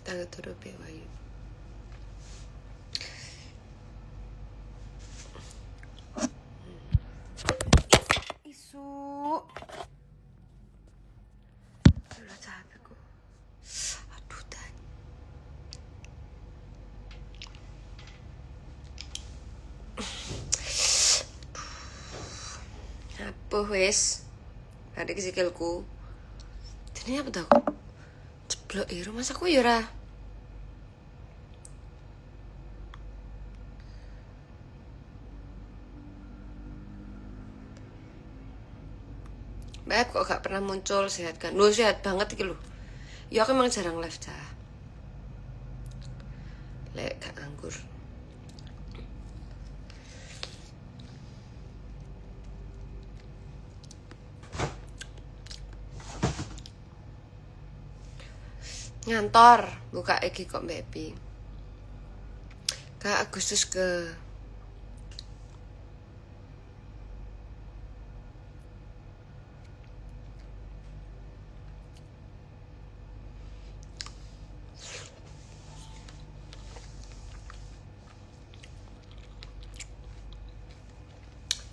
Tangga turu bewayu. Isu. Udah capek kok. Aduh dan. Apa wes? Ada sikilku. Ini apa tau? Ceblok ya rumah aku ya ora. Beb kok gak pernah muncul, sehat kan? Lu sehat banget iki lho. Ya aku emang jarang live dah. Lek gak nganggur. Ngantor buka iki kok baby. Kak Agustus ke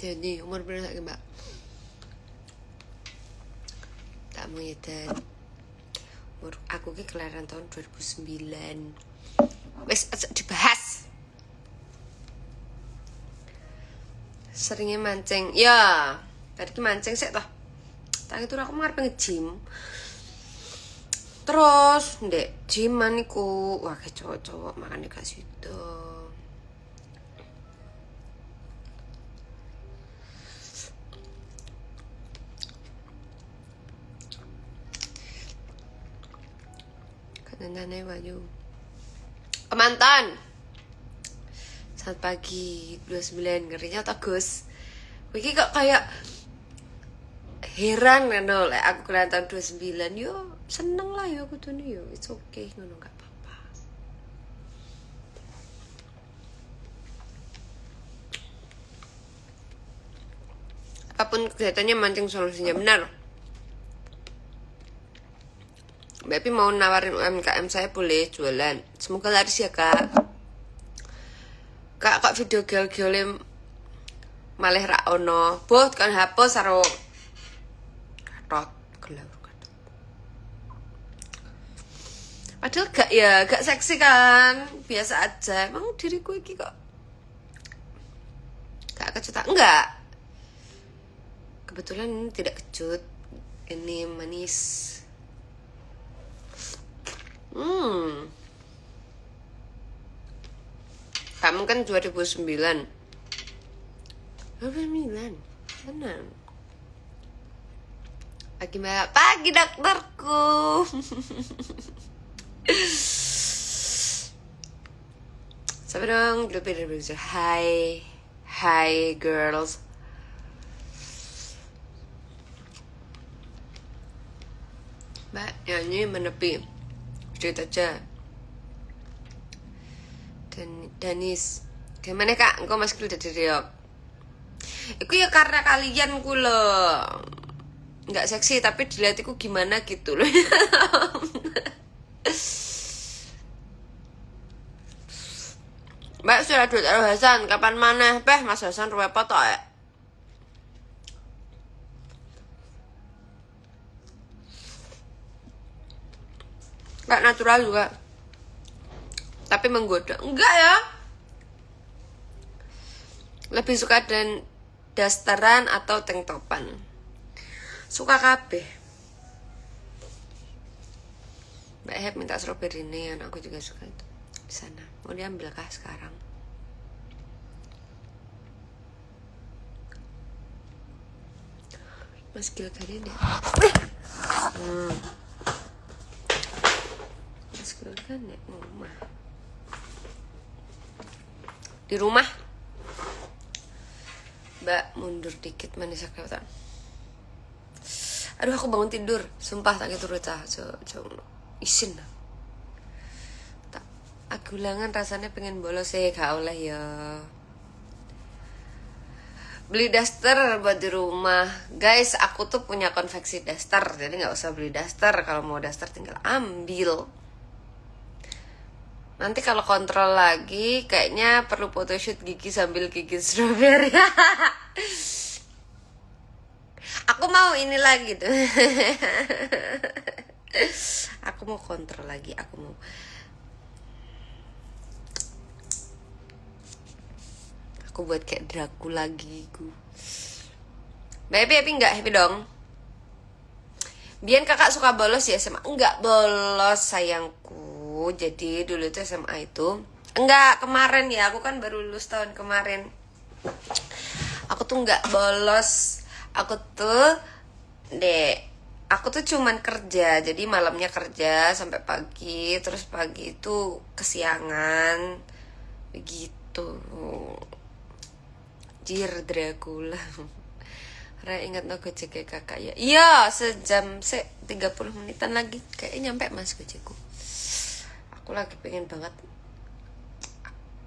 jadi umur berapa lagi mbak? Tak mau edan. Umur aku ki kelahiran tahun 2009. Wes dibahas. Seringnya mancing. Ya, tadi ki mancing sik toh. Tak itu aku ngarep nge-gym. Terus ndek gym-an iku wah ke cowok-cowok makane gak sido. Nandane Wayu Kemantan. Selamat pagi 29 ngerinya tak Gus. Wiki kok kayak heran kan oleh aku kelihatan 29. Yo seneng lah yo aku tuh yo. It's okay ngono gak apa-apa. Apapun kegiatannya mancing solusinya benar. Baby mau nawarin UMKM saya boleh jualan. Semoga laris ya kak. Kak video gel-gel malih ra ono. Boh kan hapus karo katot gelar katot. Padahal gak seksi kan. Biasa aja. Emang diriku iki kok gak kecut. Enggak. Kebetulan ini tidak kecut. Ini manis. Kamu kan 2009. 2009. Benar. Pagi mbak. Pagi dokterku. Sampai dong. Hai. Hi girls. Mbak nyanyi menepi. Cerita aja. Danis gimana kak? Engkau masih udah diriok. Iku ya karena kalian ku loh nggak seksi tapi dilihat iku gimana gitu loh. Mbak sudah duit Aru Hasan kapan mana? Mas Hasan ruwe foto ya. Gak natural juga. Tapi menggoda. Enggak ya. Lebih suka dan dasteran atau tank topan. Suka kabeh. Mbak Heb minta strawberry ini, aku juga suka itu. Di sana. Mau diambil kah sekarang? Mas Gil kali deh. Mas Gil kan nek rumah. Di rumah. Mbak mundur dikit manis kelihatan. Aduh aku bangun tidur. Sumpah tak gitu rucah. Isin. Tak aku ulangan rasanya pengen bolos gak oleh ya. Beli daster buat di rumah. Guys, aku tuh punya konveksi daster. Jadi gak usah beli daster. Kalau mau daster tinggal ambil. Nanti kalau kontrol lagi kayaknya perlu photoshoot gigi sambil gigit strawberry. Aku mau ini lagi tuh. Aku mau kontrol lagi, aku buat kayak Dracula gigiku. Happy nggak happy dong? Biar kakak suka bolos ya SMA? Enggak bolos sayangku. Jadi dulu itu SMA itu enggak, kemarin ya, aku kan baru lulus tahun kemarin. Aku tuh enggak bolos. Aku tuh cuman kerja. Jadi malamnya kerja sampai pagi, terus pagi itu kesiangan. Begitu. Jir Dracula. Karena ingat no gojek kakak ya. Iya, sejam 30 menitan lagi kayaknya nyampe mas gojekku. Aku lagi pengen banget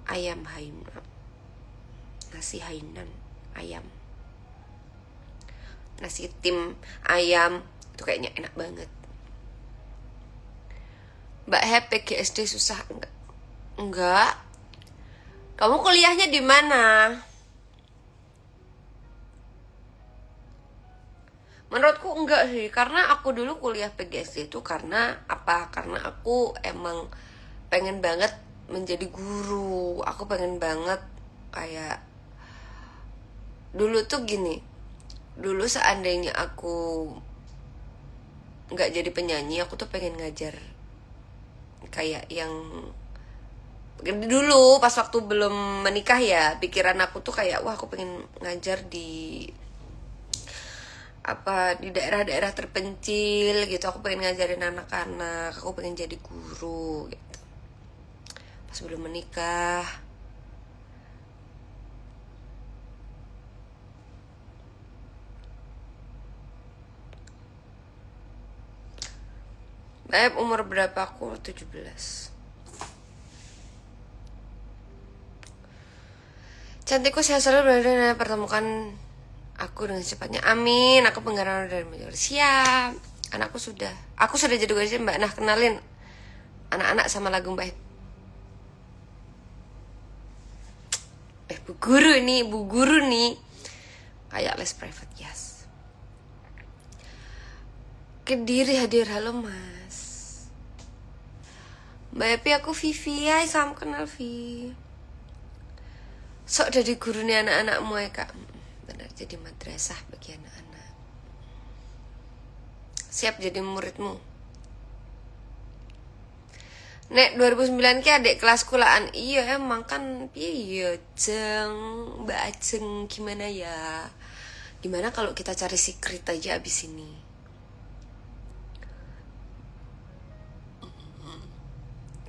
ayam Hainan. Nasi Hainan ayam. Nasi tim ayam itu kayaknya enak banget. Mbak Hep PGSD susah enggak? Enggak. Kamu kuliahnya di mana? Menurutku enggak sih, karena aku dulu kuliah PGSD itu karena apa? Karena aku emang pengen banget menjadi guru. Aku pengen banget kayak dulu tuh gini. Dulu seandainya aku nggak jadi penyanyi, aku tuh pengen ngajar kayak yang dulu pas waktu belum menikah ya, pikiran aku tuh kayak wah aku pengen ngajar di daerah-daerah terpencil gitu. Aku pengen ngajarin anak-anak, aku pengen jadi guru gitu. Pas belum menikah. Baik, umur berapa aku? 17. Cantikku sehat selalu, dan pertemukan aku dengan cepatnya. Amin. Aku penggaran dari Major. Siap. Aku sudah jadi guru Mbak. Nah, kenalin anak-anak sama lagu Mbak. Bu guru nih. Kayak les private, yes. Kediri hadir, halo Mas. Mbak Epi, aku Vivi. Hai, salam kenal Vi. Sok jadi guru nih anak-anakmu ya kak. Benar, jadi madrasah bagi anak-anak. Siap jadi muridmu. Nek 2009 ki adik kelas kulaan. Iya emang kan. Iya Jeng, Mbak Ajeng, gimana ya? Gimana kalau kita cari secret aja abis ini?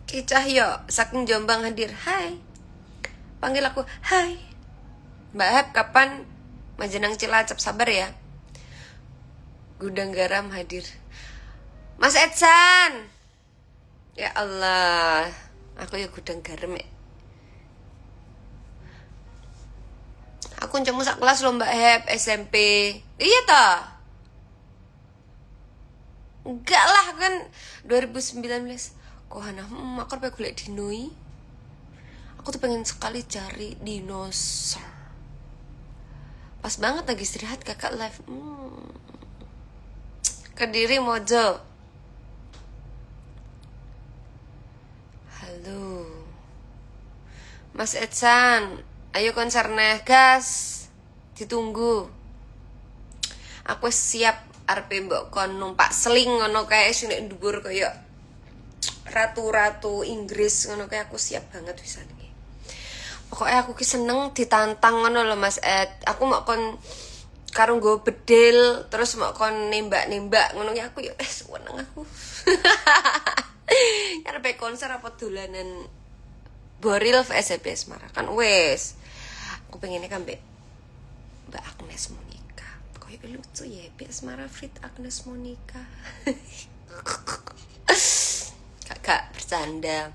Ki Cahyo, saking Jombang hadir. Hai. Panggil aku, hai. Mbak Hep, kapan Majenang Cilacap? Sabar ya. Gudang Garam hadir. Mas Edsan. Ya Allah, aku ya Gudang Garam ya. Aku cemu sak kelas lho Mbak Hep, SMP. Iya toh? Enggak lah kan 2019. Kok Hana, aku pengen golek dinoi. Aku tuh pengen sekali cari dinosaur. Pas banget lagi istirahat kakak live. Kediri Mojo. Halo Mas Edsan, ayo konser neh gas. Ditunggu. Aku siap arep mbok kon numpak seling ngono kae sing nek dhuwur kaya ratu-ratu Inggris ngono kae, aku siap banget pisan iki. Pokoknya aku ki seneng ditantang ngono lho Mas Ed. Aku mau kon karo nggo bedil terus mau kon nembak-nembak ngono ki, aku ya seneng aku. Arep konser apa dolanan Boril SBS Semarang kan wes. Aku pengennya kan Mbak Agnes Monica. Kayak lucu ya, PS Semarang Fit Agnes Monica. Kakak bercanda.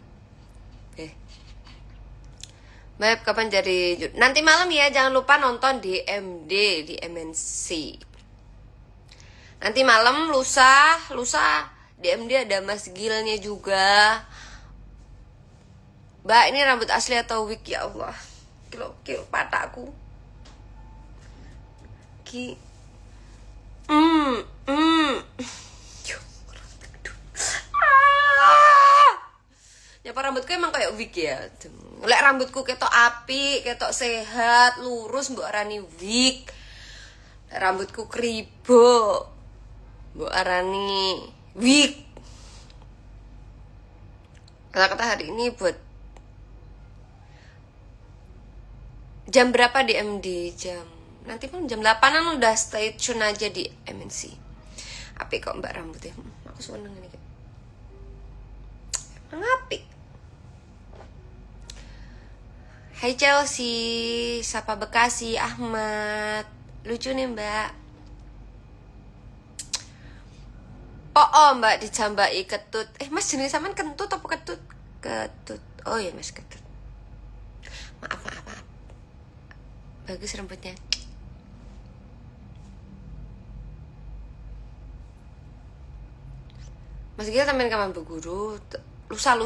Mbak, kapan jadi? Nanti malam ya, jangan lupa nonton di MD, di MNC. Nanti malam lusa di MD ada Mas Gilnya juga. Mbak, ini rambut asli atau wig? Ya Allah, kilo patakku ki. Yo, nyapa rambutku emang kayak wig ya. Lek rambutku ketok api, ketok sehat, lurus mbok arani wig. Lek rambutku kribo, mbok arani wig. Kata-kata hari ini buat jam berapa di MD? Nanti pun jam 8-an udah stay tune aja di MNC. Apik kok mbak rambutnya. Aku seneng ini. Emang apik. Hai Chelsea, Sapa Bekasi, Ahmad. Lucu nih mbak. Oh mbak dijambai ketut. Mas jenis sampean kentut apa ketut? Ketut. Oh ya mas ketut. Maaf. Bagus rambutnya. Mas Gil temen kapan berguru? Lusa.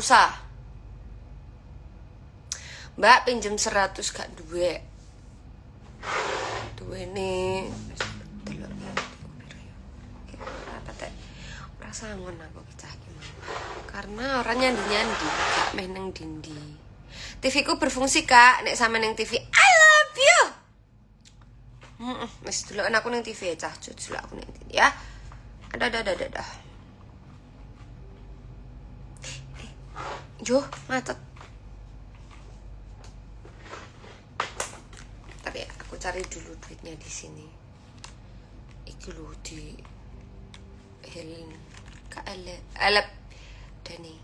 Mbak pinjem 100 gak duwe. Duwe nih. Apa teh? Rasangon aku kecah gimana? Karena orangnya nyandi gak meneng dindi. TV ku berfungsi kak, nek sama neng TV. I love you. Mas dulu aku neng TV ya cah, dulu aku neng TV ya. Ada. Yo, macet. Tapi aku cari dulu duitnya di sini. Iki lu di Helen Kak Alap Dani.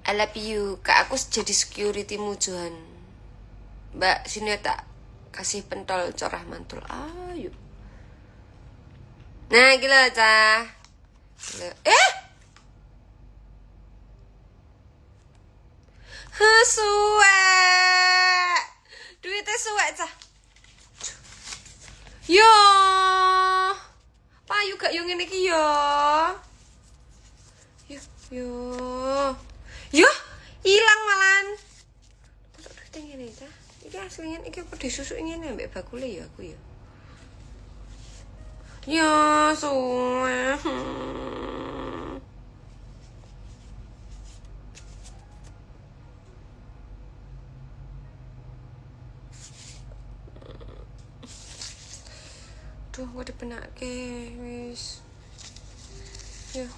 I love you. Kak aku jadi security mujuan. Mbak sini tak kasih pentol corah mantul. Ayo. Nah, gila cah. Suwek. Duitnya suwek cah. Yo. Payu gak yo ngene iki yo. Yo, hilang malan. Kok duitnya ngene cah? Iki aslinya iki apa disusuk ngene mbek bakule ya aku ya. Yo, suwek. Duh, gue dipenake wis. Yo.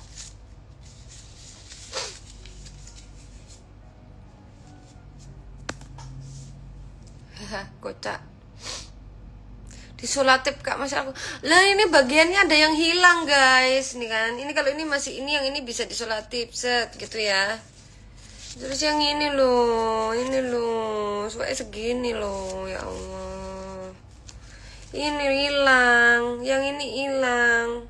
Haha, kocak. Disolatif kak mas aku. Lah ini bagiannya ada yang hilang guys. Nih kan. Ini kalau ini masih ini, yang ini bisa disolatif set gitu ya. Terus yang ini loh, soalnya segini loh, ya Allah. Ini hilang, yang ini hilang.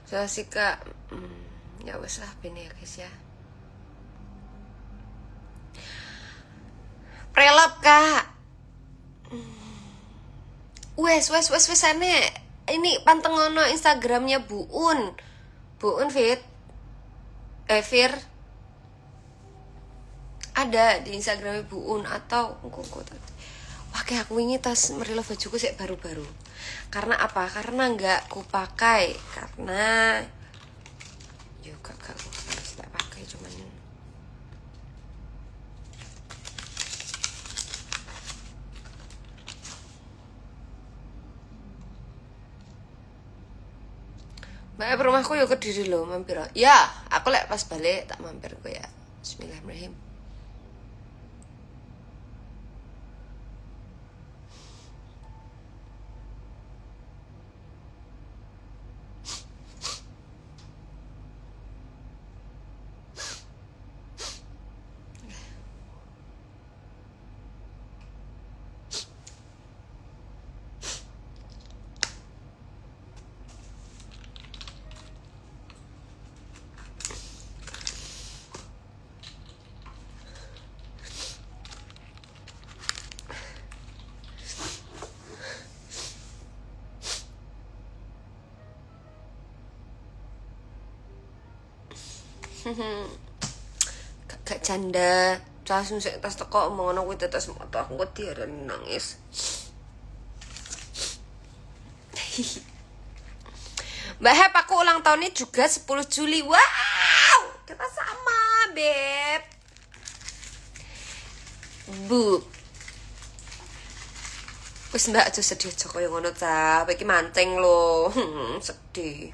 Saya sih kak, ya wes lah bini ya guys ya. Prelap kak. Wes ane. Ini pantengono Instagramnya Buun Fit. Fir. Ada di Instagramnya Buun atau wah kayak aku ini tas merilo bajuku sih baru-baru. Karena apa? Karena nggak kupakai. Karena yuk kakak harus tak pakai cuman. Mbak rumahku yuk Kediri loh, mampir. Ya, aku lek pas balik tak mampir kok ya. Bismillahirrahmanirrahim. Gak canda. Langsung sik tas teko omongan kuwi tetes moto aku kok diarani nangis. Mbak Hep, aku ulang tahunnya juga 10 Juli. Wow, kita sama, Beb. Bu. Wis ndak aja sedih aja kaya ngono ta. Iki mancing lho. Sedih.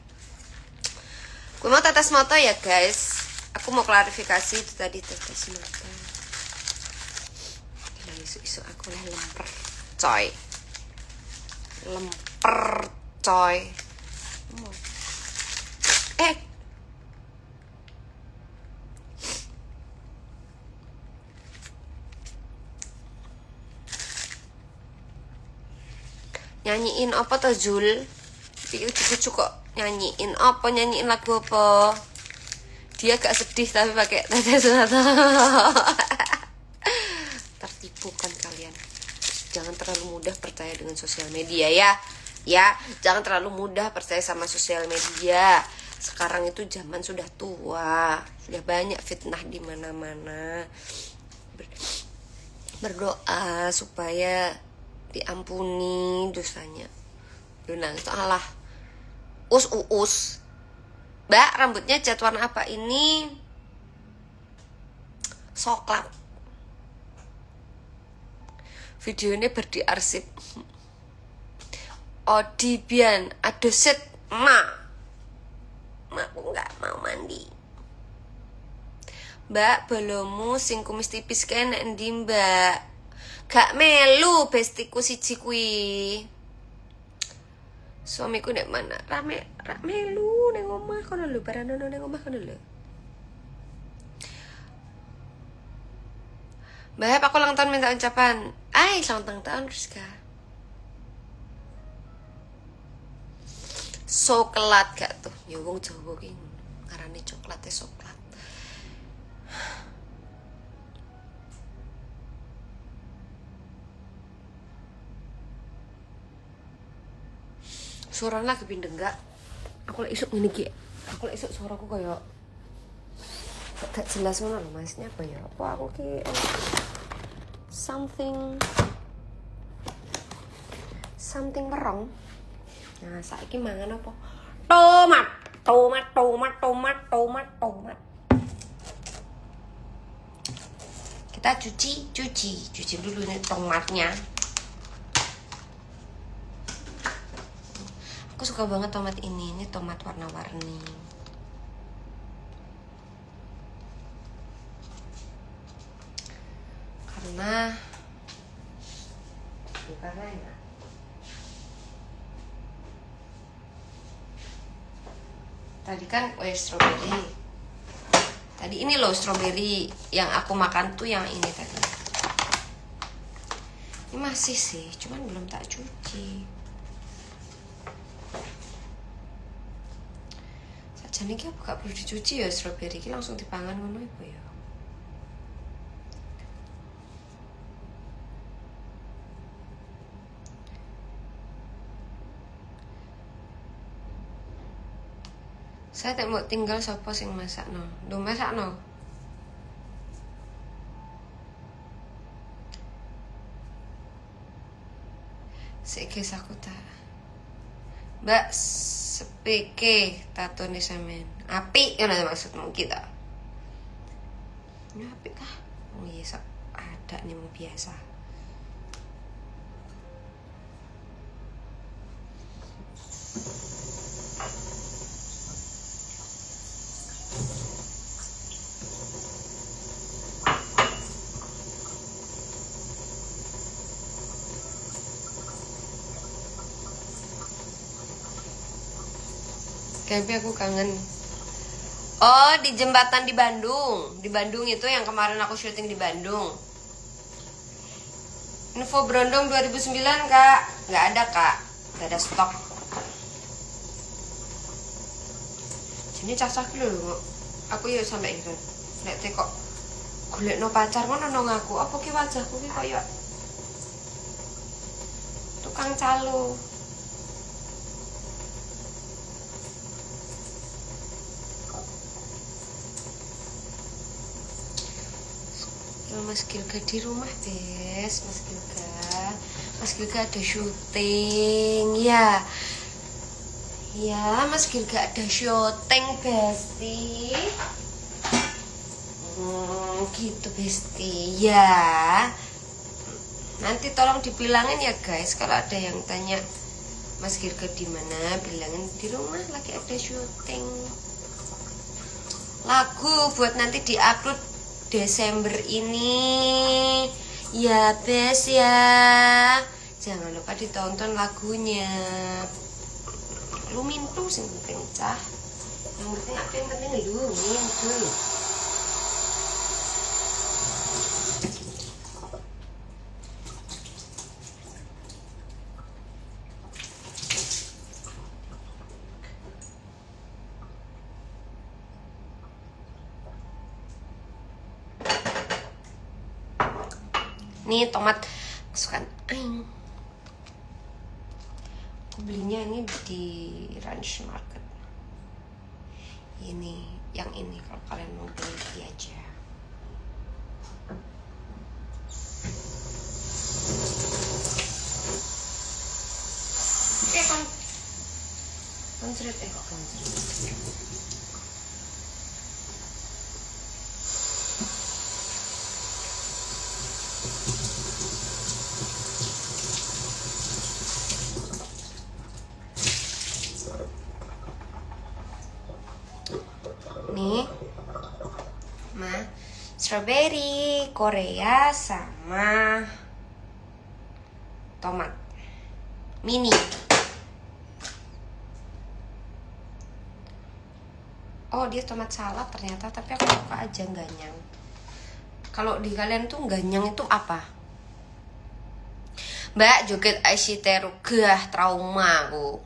Gue mau tetes mata ya, guys. Aku mau klarifikasi itu tadi tetes mata. Nah, isu-isu aku lah lemper, coy. Lemper, coy. Nyanyiin apa tuh Jul? Ujuk-ujuk kok nyanyiin apa? Nyanyiin lagu apa? Dia gak sedih tapi pakai tetes mata. Tertipu kan kalian. Jangan terlalu mudah percaya dengan sosial media ya. Ya, jangan terlalu mudah percaya sama sosial media. Sekarang itu zaman sudah tua, sudah banyak fitnah di mana-mana. Berdoa supaya diampuni dosanya. Lu nangis Allah. Us. Mbak, rambutnya cat warna apa ini? Coklat. Videonya berdiarsip. Odibian, adoset, aku nggak mau mandi. Mbak, bolomu sing kumis tipis kan endi Mbak? Gak melu bestiku siji kuwi. Suamiku nek mana? Rame melu ning omah kono lho, baranono ning omah kono lho. Mbak, aku ulang tahun minta ucapan. Selamat ulang tahun Rizka. Coklat gak tuh? Ya wong Jawa ki ngarane coklatnya coklat. Suaranya kepindeng gak? Aku lek isuk ngene iki. Aku lek isuk suaraku koyo gak jelas ngono lho, maksudnya apa ya? Apa aku ki something wrong. Nah, saiki mangan apa? Tomat. Kita cuci dulu nih tomatnya. Aku suka banget tomat ini tomat warna-warni. Karena ya. Tadi kan strawberry. Tadi ini loh strawberry yang aku makan tuh yang ini tadi. Ini masih sih, cuman belum tak cuci. Sajane iki aku gak perlu dicuci ya strawberry iki langsung dipangan ngono iku ya. Saya tak mau tinggal sapa sing masakno. Lho masakno. Sik aku tak. Mbak sepeke tatone sampean. Apik ngono maksudmu kita. Ya apik kah? Oh iya ada nih mau biasa. Tapi aku kangen. Oh, di jembatan di Bandung. Di Bandung itu yang kemarin aku syuting di Bandung. Info Brondong 2009, Kak. Nggak ada, Kak. Nggak ada stok. Jadi cacah dulu. Aku ya sampai itu. Nek kok golekno pacar ngono nang aku. Apa ki wajahku ki koyo tukang calo. Mas Gilga di rumah, Bes. Mas Gilga ada syuting. Ya. Ya, Mas Gilga ada syuting, Besti. Gitu, Besti. Ya. Nanti tolong dibilangin ya, guys, kalau ada yang tanya Mas Gilga di mana, bilangin di rumah lagi ada syuting. Lagu buat nanti diupload Desember ini. Ya, Bes ya. Jangan lupa ditonton lagunya. Lu mintu sing penting cah. Yang penting lu mintu. Nih tomat kesukaan aing. Aku belinya ini di Ranch Market. Ini, yang ini kalau kalian mau beli aja. Konsret nih, strawberry Korea sama tomat mini. Oh, dia tomat salad ternyata, tapi aku suka aja ganyang. Kalau di kalian tuh ganyang itu apa? Mbak joget Aishiteru, gah trauma aku.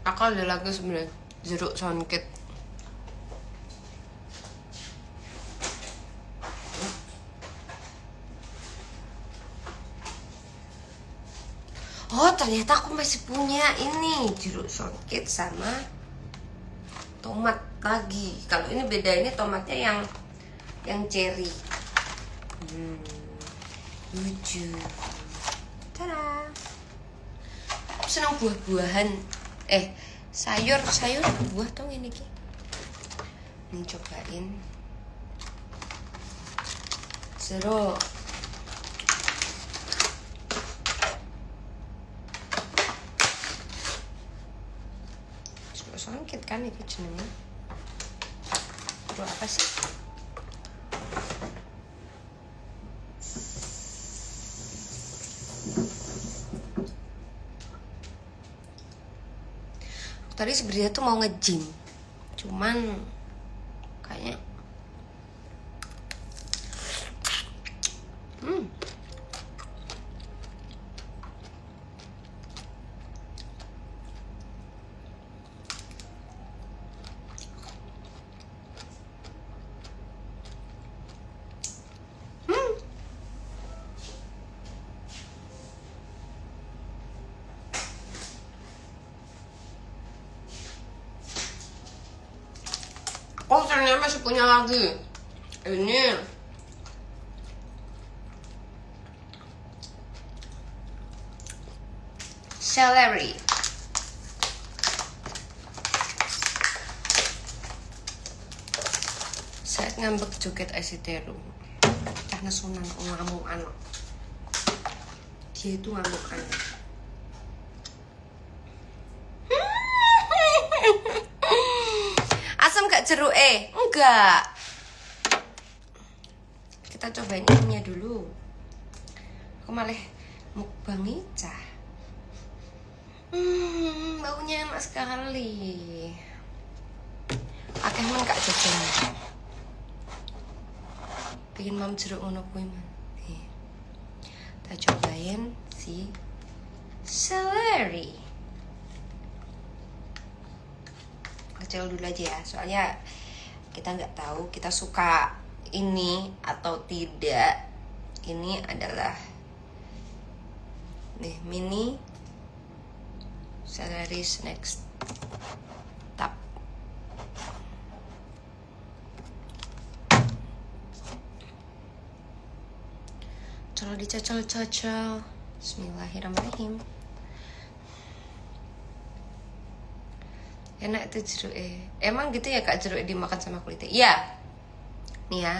Aku ada lagi sebenarnya jeruk songket. Oh, ternyata aku masih punya ini jeruk songket sama tomat lagi. Kalau ini beda, ini tomatnya yang cherry. Lucu. Tada. Aku senang buah-buahan. Sayur buah tong ini ki. Nih cobain. Jeruk. Songket kan itu jenengnya. Itu apa sih? Tadi sebenarnya tuh mau nge-gym, cuman kayaknya oh ternyata masih punya lagi. Ini celery. Saya ngambek joget Aishiteru karena Sunan ngamuk anak. Dia itu ngamuk anak. Asam gak jeruk? Enggak. Kita cobain ininya dulu. Aku malah mukbang Ica. Baunya enak sekali. Akeh men kak jajan. Bikin mam jeruk ngono kuwi man. Kita cobain si celery. Kecil dulu aja ya, soalnya kita nggak tahu kita suka ini atau tidak. Ini adalah Nih, mini celery snacks tap. Coba dicocol-cocol. Bismillahirrahmanirrahim. Enak tuh jeruknya. Emang gitu ya Kak, jeruk dimakan sama kulitnya? Iya. Nih ya.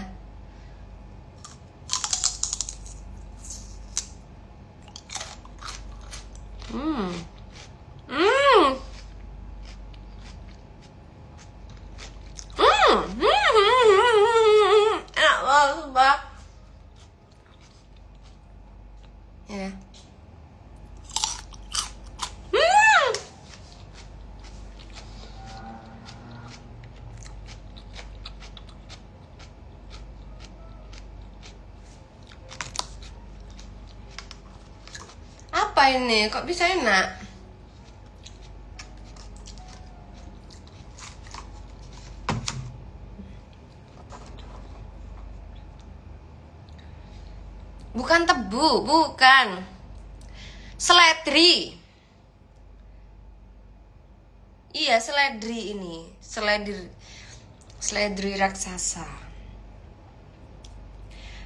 Hmm. Enak banget, sumpah. Ya. Apa ini? Kok bisa enak? Bukan tebu, bukan. Seledri. Iya, seledri ini. Seledri raksasa.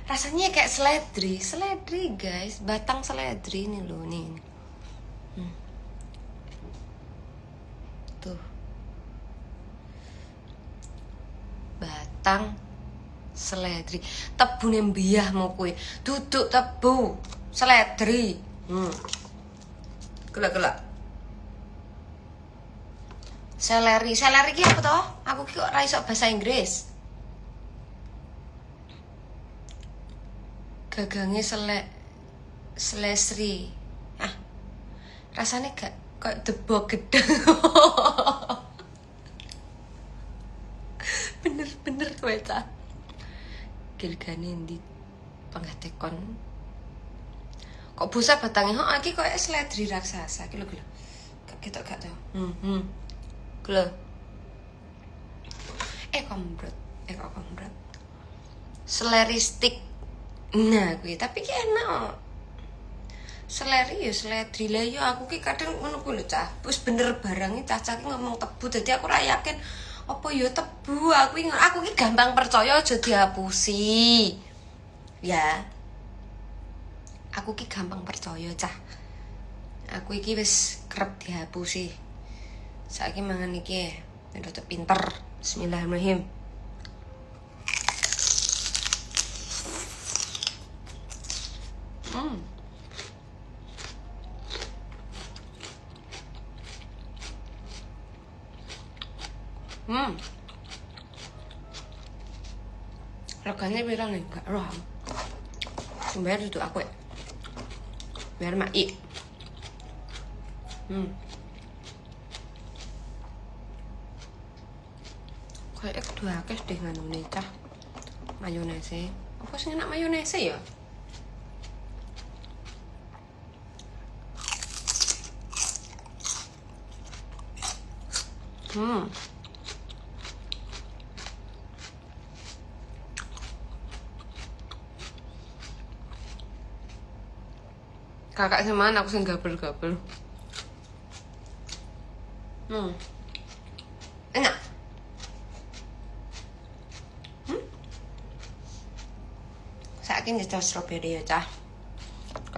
Rasanya kayak seledri guys, batang seledri ini loh nih. Tuh. Batang seledri. Tebu nembiyah mau kue. Duduk tebu seledri. Gelak. Seleri ki apa toh? Aku ki kok ra iso bahasa Inggris. Gagangnya selesri. Rasanya gak kayak debok gedeng. bener kowe ta. Gilgane ndi panggatekon. Kok busa batangnya? Oh, iki koyo seledri raksasa. Iki lho. Gak ketok gak tau. Gelo. Kombrot. Seleri stick. Nah, kuwi tapi ki enak. Seleri ya seledri lah ya aku ki kadang ngono ku lho cah. Wis bener barang iki cah-cah ki ngomong tebu dadi aku ora yakin apa ya tebu. Aku ki gampang percaya aja dihapusi. Ya. Aku ki gampang percaya cah. Aku iki wis kerep dihapusi. Saiki mangan iki rada pinter. Bismillahirrahmanirrahim. Regane pira nih? Gak roh. Bayar duduk aku ya. Biar mai. Kayak kedua akeh deh nganune cah. Mayonese. Apa sih enak mayonese ya? Kakak semaan aku sing gabel-gabel. Enak. Saiki njajal strawberry ya cah.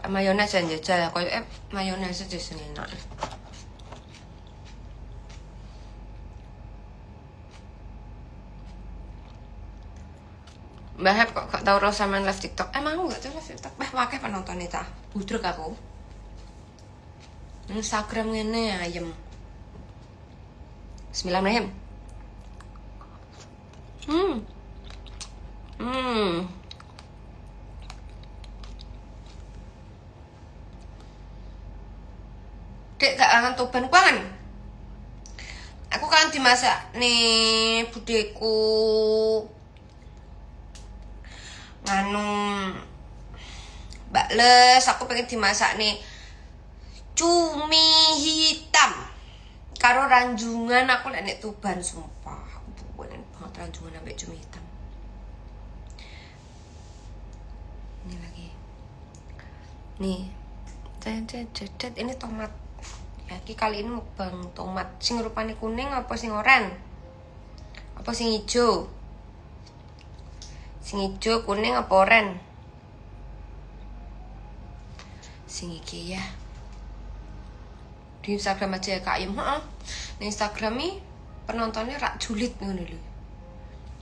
Mayonnaise njajal koyo mayonnaise sing enak. Mbak Hep kok gak tau Rosa main live TikTok. Emang aku gak tau live TikTok. Wakeh penontonnya cah. Budrek aku. Instagram ngene ayem. Bismillahirrahmanirrahim. Dek gak kangen toban kangen. Aku kan dimasak nih budeku. Nganu bakles, aku pengen dimasak nih cumi hitam karo ranjungan. Aku nek Tuban sumpah aku pengen banget ranjungan ambek cumi hitam. Ini lagi nih Ini tomat. Ya, kali ini mukbang tomat. Sing rupane kuning apa sing oren? Apa sing ijo? Sing ijo, kuning apa oren? Sing iki ya. Di Instagram aja ya Kak Im. Heeh. Di Instagram nih penontonnya rak julid ngono lho.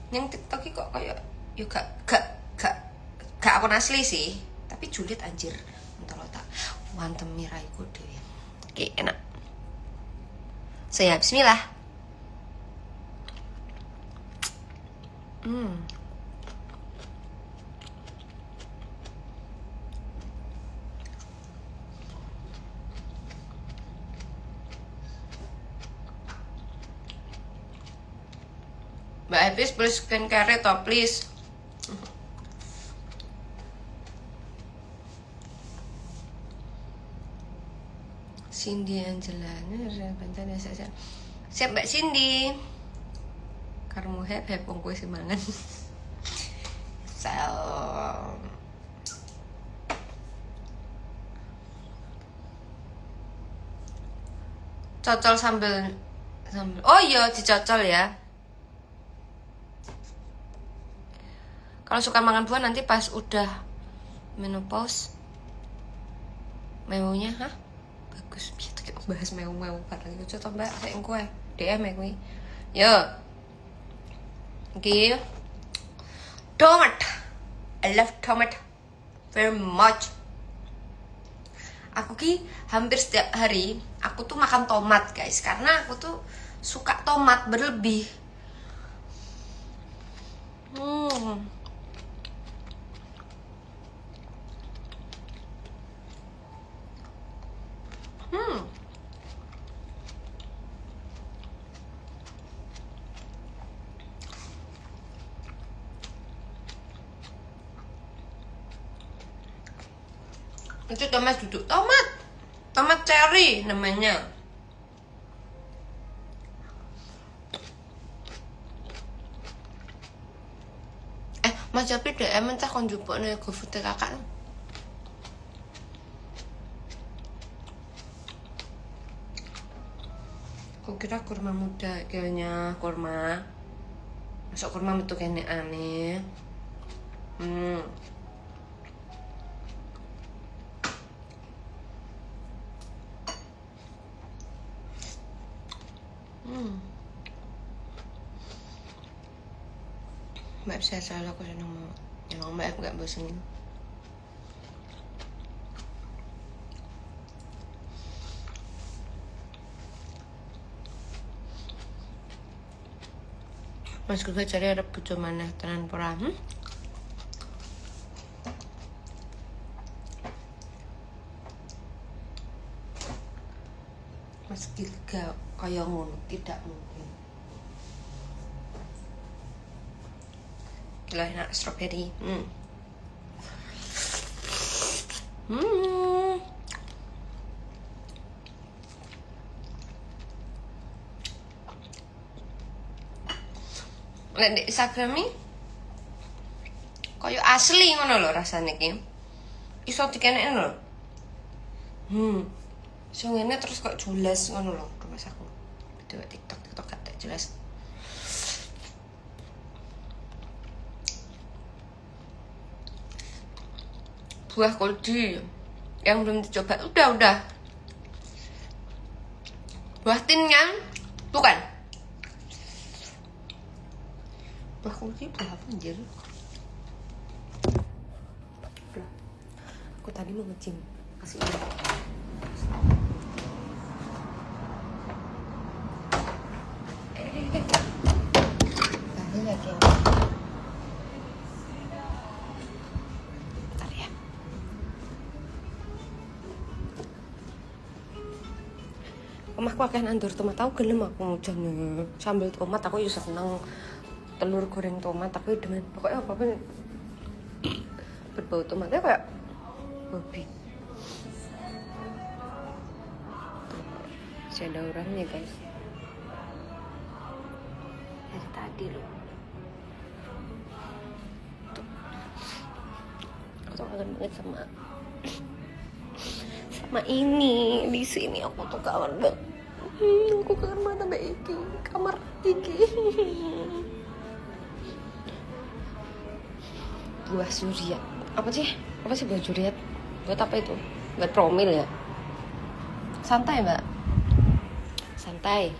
Yang TikTok iki kok kayak yo gak akun asli sih, tapi julid anjir. Entar lo tak wantem miraiku dhewe. Oke, enak. Saya bismillah. Mbak Epis, please skincare toh please. Cindy Angela, siap Mbak Cindy. Karmu heb wong kowe semangan. Sel. Cocol sambel. Oh iya, dicocol ya. Kalau suka makan buah nanti pas udah menopause. Mewunya, hah? Bagus. Biar kita bahas mewu-mewu bareng itu coba Mbak, saya kowe DM ya kowe. Yo. Oke. Tomat. I love tomat very much. Aku ki hampir setiap hari aku tuh makan tomat, guys, karena aku tuh suka tomat berlebih. Itu tomat duduk, tomat cherry namanya. Mas Japi DM entah kon jupukne GoFood kakak. Aku kira kurma muda, kayaknya kurma. Masuk kurma itu kayaknya aneh. Mbak bisa selalu aku seneng mau nyolong Mbak, aku gak bosenin. Mas gue cari ada bujo maneh tenan pora. Mas Gilga kaya ngono tidak mungkin. Gila enak strawberry. Lek di Instagram iki kaya asli ngono lho rasane iki. Iso dikenekne lho. So ngene terus kok jelas ngono lho mas aku. Video TikTok gak jelas. Buah koldi yang belum dicoba udah. Buah tinnya bukan. Buah koldi buah apa anjir? Aku tadi mau ngecim kasih ini. Lagi. Bentar ya. Omahku akeh nandur tomat, aku gelem aku jane sambal tomat, aku yo seneng telur goreng tomat, aku demen pokoknya apa-apa berbau tomatnya kayak hobi. Masih ada orangnya guys dari tadi loh. Aku tuh kangen banget sama Ma ini di sini aku tuh kangen banget. Aku kangen banget sama Iki, kamar Iki. Buah Surya. Apa sih? Apa sih buah Surya? Buat apa itu? Buat promil ya? Santai, Mbak. Santai.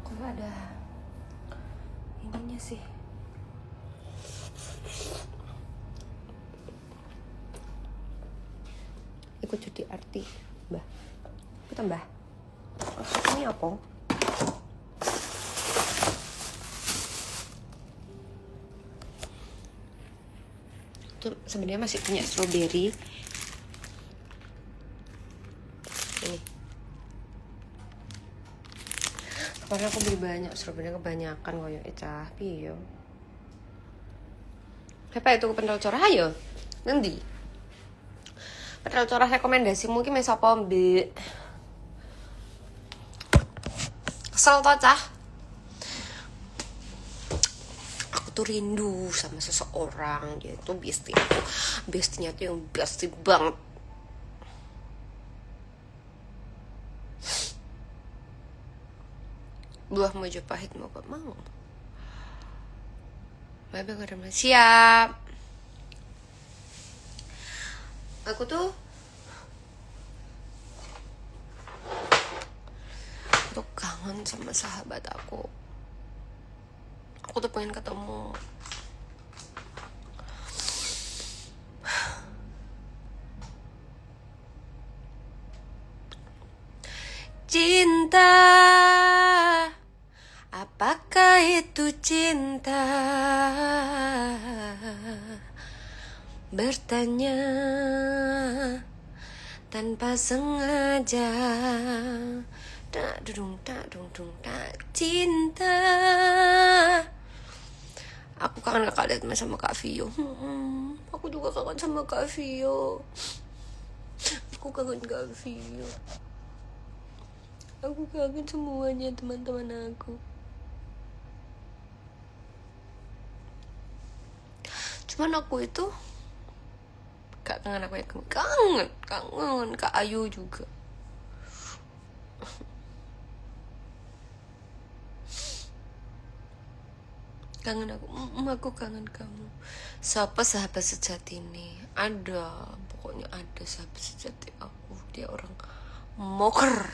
Kok ada ininya sih? Ikut cuti arti, Mbah. Kita Mbah. Ini apa? Itu sebenarnya masih punya strawberry. Ini. Karena aku beli banyak strawberry kebanyakan koyo cah piye yo. Apa itu pentel corah ayo? Nanti. Pentel corah rekomendasi mungkin mes apa mbek? Kesel toh cah? Aku tuh rindu sama seseorang, dia itu bestie aku. Bestinya tuh yang bestie banget. Buah Majapahit mau gak mau. Babe gak ada siap. Aku tuh kangen sama sahabat aku. Aku tuh pengen ketemu. Cinta, apakah itu cinta? Bertanya tanpa sengaja. Tak dung cinta. Aku kangen kakak lihat sama Kak Vio. Aku juga kangen sama Kak Vio. Aku kangen Kak Vio. Aku kangen semuanya teman-teman aku. Cuman aku itu gak kangen aku yang kangen Kak Ayu juga. Kangen aku kangen kamu. Siapa sahabat sejati ini? Ada, pokoknya ada sahabat sejati aku. Dia orang moker.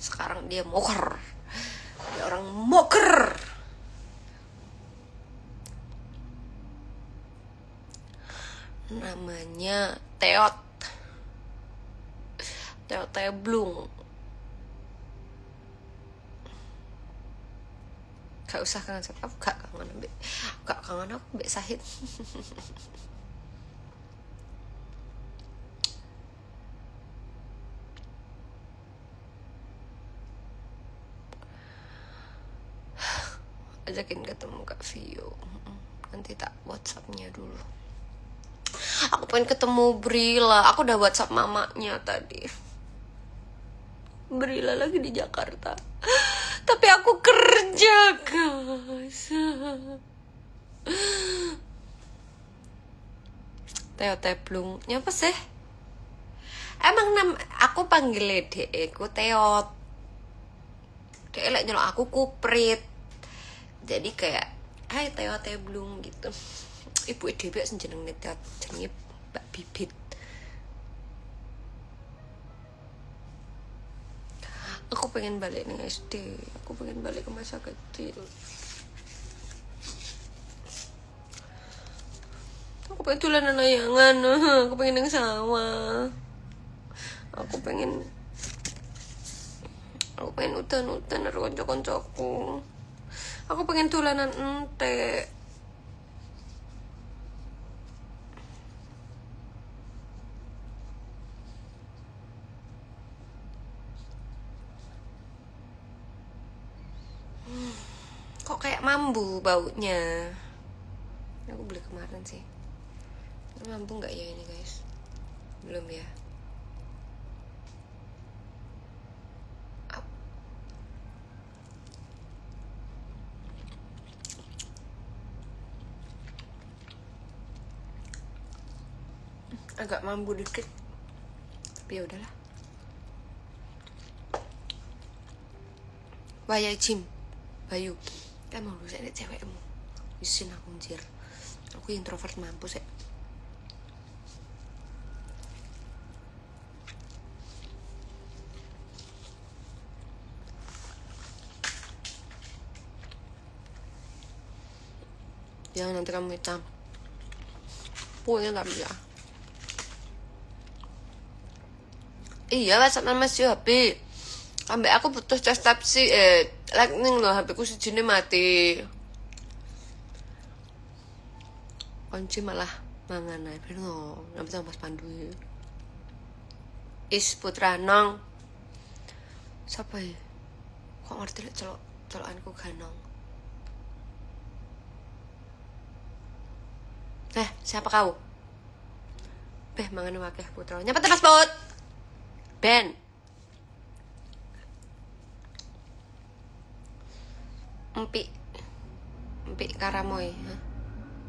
Sekarang dia moker. Dia orang moker. Namanya Teot Teblung. Gak usah kangen siapa, aku gak kangen aku Mbak Sahid. Ajakin ketemu Kak Vio. Nanti tak WhatsApp-nya dulu. Aku pengen ketemu Brila. Aku udah WhatsApp mamanya tadi. Brila lagi di Jakarta. Tapi aku kerja, guys. Teblung. Nyapa sih? Emang aku panggil aku Teot. Dia lek nyelok aku Kuprit. Jadi kayak hai Teblung gitu. Ibu Dewi senjeneng Teot jenenge Mbak Bibit. Aku pengen balik nih SD. Aku pengen balik ke masa kecil. Aku pengen tulanan layangan. Aku pengen yang sawah. Aku pengen udan-udan karo kanca-kancaku. Aku pengen tulanan entek. Kok kayak mambu baunya. Aku beli kemarin sih. Mambu nggak ya ini guys? Belum ya. agak mampu dikit, tapi ya udahlah. Waya Jim Bayu, emang lu saya cewekmu isin aku njir, aku introvert mampus ya. Jangan nanti kamu hitam. Punya tapi ya. Iya lah sama Mas HP. Ambek aku butuh cas tapsi lightning loh, HP ku sejine mati. Kunci malah mangan ae beno. Napa sama Mas Pandu. Is Putra Nong. Siapa ya? Kok ngerti lek celokanku ganong. Siapa kau? Mangan wakeh Putra. Nyapa Mas Put. Ben. Empi Karamoy.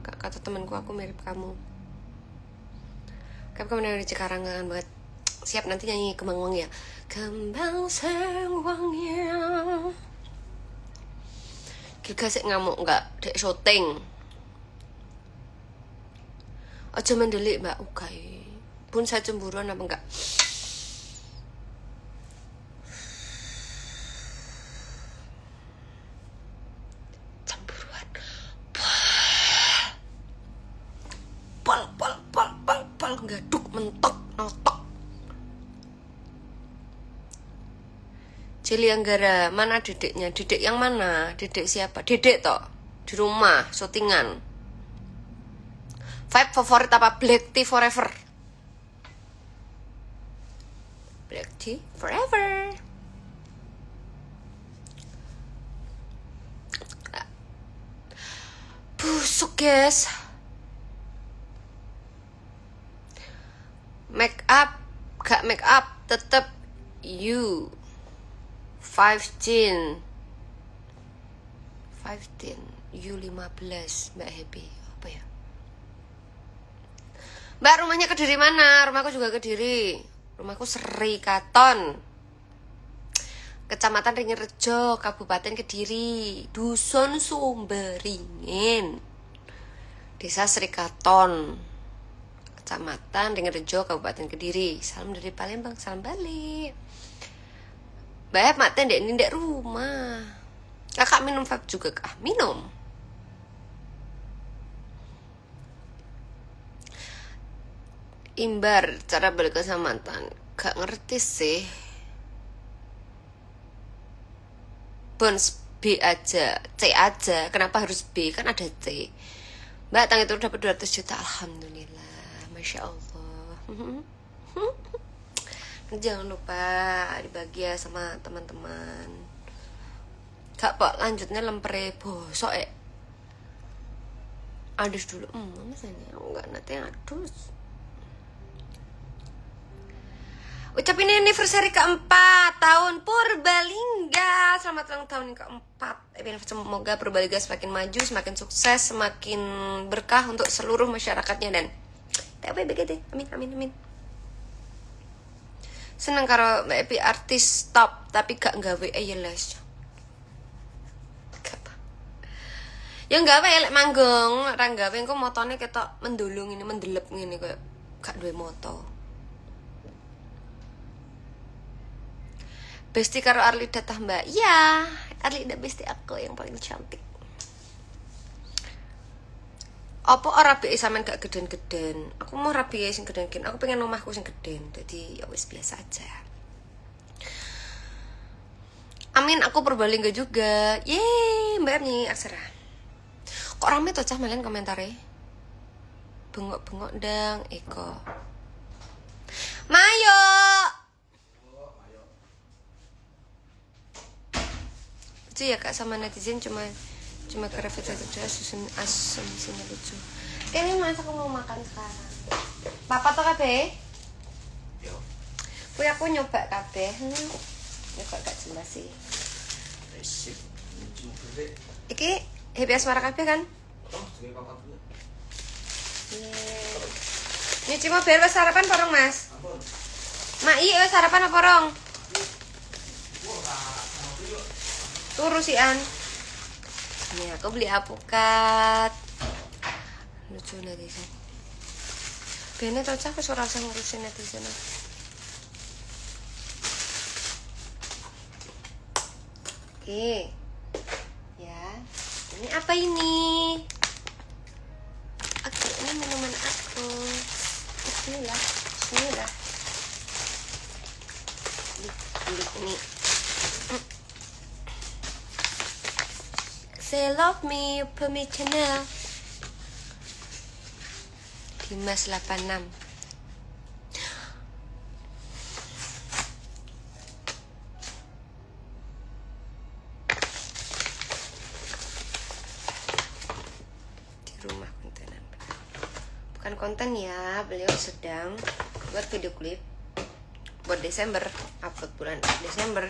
Kata temanku aku mirip kamu. Kamu dari Cikarang kan banget. Siap nanti nyanyi Kembang Wangi ya. Kembang sing wangi. Gilga sik ngamuk enggak dek syuting. Aja mendelik Mbak Ugai. Pun saya cemburuan apa enggak? Cemburuan. Pal gaduk mentok notok. Cili Anggara, mana dedeknya? Dedek yang mana? Dedek siapa? Dedek toh di rumah syutingan. Vibe favorit apa? Black tea forever. Black tea forever. Busuk guys. Make up, gak make up, tetep you. 15 you 15 Mbak Happy. Apa ya? Mbak, rumahnya Kediri mana? Rumahku juga Kediri. Rumahku Serikaton, Kecamatan Ringin-Rejo, Kabupaten Kediri, Dusun Sumberingin, Desa Serikaton, Kecamatan Ringin-Rejo, Kabupaten Kediri. Salam dari Palembang, salam balik. Mbak Mak tendek ini ndek rumah. Kakak minum vape juga kah? Minum. Imbar, cara balik ke mantan. Gak ngerti sih. Bons B aja, C aja. Kenapa harus B? Kan ada C. Mbak Tang itu dapat 200 juta. Alhamdulillah. Masya Allah. Jangan lupa dibagi ya sama teman-teman. Kak Pak, lanjutnya lempere bosok adus dulu. Misalnya enggak nanti adus. Ucapin anniversary keempat tahun Purbalingga. Selamat ulang tahun yang keempat. Semoga Purbalingga semakin maju, semakin sukses, semakin berkah untuk seluruh masyarakatnya dan PWBGD. Amin. Seneng karo Mbak Epi artis top tapi gak nggawe les. Ya nggawe elek manggung, ora nggawe engko motone ketok mendulung ini mendelep ngene koyo gak duwe moto. Besti karo Arlida tah Mbak. Iya, Arlida besti aku yang paling cantik. Apa ora BE sampean gak geden-geden? Aku mau rapi sing geden-geden. Aku pengen omahku sing geden. Jadi ya wis biasa aja. Amin, aku Purbalingga juga. Yeay, Mbak Nyi Aksara. Kok rame tuh cah malen komentare? Bengok-bengok dang Eko. Mayo. Lucu ya Kak sama netizen cuma gara video itu susun asem sini lucu. Ini mas aku mau makan sekarang. Papa tuh kabeh? Yo. Kuwi aku nyoba kabeh. Ya kok gak jelas sih. Iki Happy Asmara kabeh kan? Oh, jadi papa dulu. Nyuci mobil wis sarapan porong, Mas? Mak iya wis sarapan apa porong? Turu sian. Nih aku beli apukat. Lucu netizen. Bene to cah wis ora usah ngurusin netizen. Oke. Ya. Ini apa ini? Oke, ini minuman aku. Bismillah. Bismillah. Beli ini. Say love me, put me channel. Dimas 86. Di rumah kontenan. Bukan konten ya, beliau sedang buat video klip buat Desember, upload bulan Desember.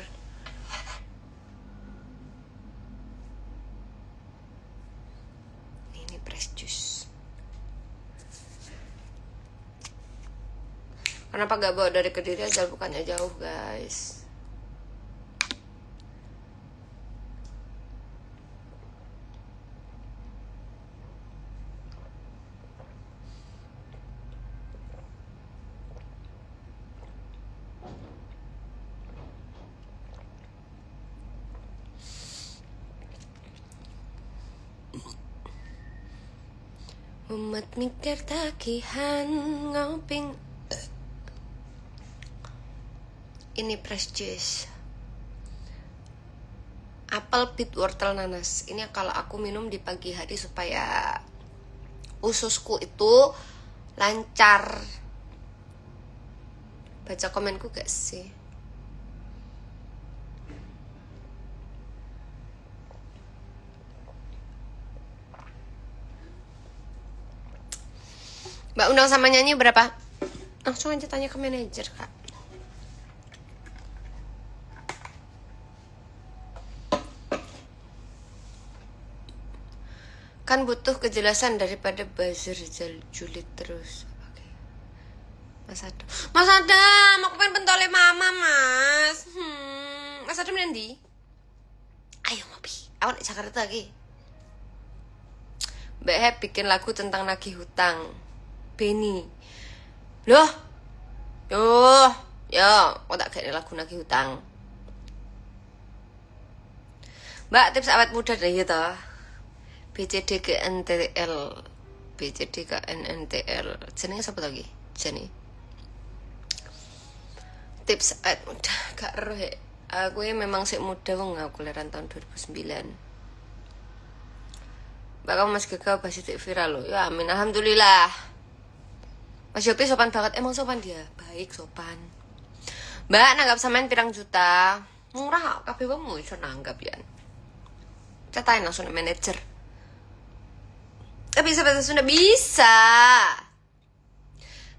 Ini press juice. Kenapa gak bawa dari Kediri aja, bukannya jauh guys. Umat mikir tagihan ngoping. Ini fresh juice apel, pit, wortel, nanas. Ini kalau aku minum di pagi hari supaya ususku itu lancar. Baca komenku gak sih? Mbak undang sama nyanyi berapa? Langsung aja tanya ke manajer, Kak. Kan butuh kejelasan daripada buzzer julid terus. Oke. Mas Adam. Mas Adam, aku pengen pentole mama, Mas. Mas Adam nanti. Ayo ngopi. Awak di Jakarta lagi. Mbak Hep bikin lagu tentang nagih hutang. Benny. Loh. Yo, kok tak kayak lagu nagih hutang. Mbak, tips awet muda deh ya toh. BCD ke NTL. BCD ke NNTL. Jenenge siapa lagi? Jenny. Tips awet muda gak roh ya. Aku memang sik muda wong, aku lahiran tahun 2009. Mbak kamu Mas Gegau pasti viral loh. Ya amin, alhamdulillah. Mas Yopi sopan banget, emang sopan dia, baik sopan. Mbak nanggap samain pirang juta, murah kabeh wong iso nanggap ya. Catain langsung manajer. Bisa bahasa Sunda bisa.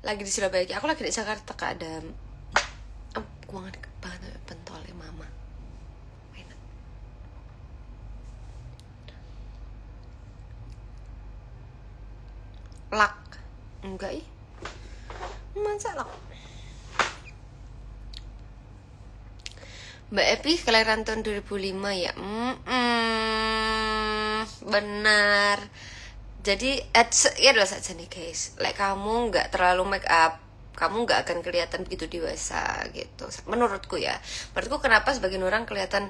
Lagi di Surabaya, aku lagi di Jakarta Kak Adam. Kuangan banget pentole mama. Enak. Lak, enggak ih. Masa lak. Mbak Epi kelahiran tahun 2005 ya. Benar. Jadi ya adalah saja nih guys. Like kamu nggak terlalu make up, kamu nggak akan kelihatan begitu dewasa gitu. Menurutku ya. Menurutku kenapa sebagian orang kelihatan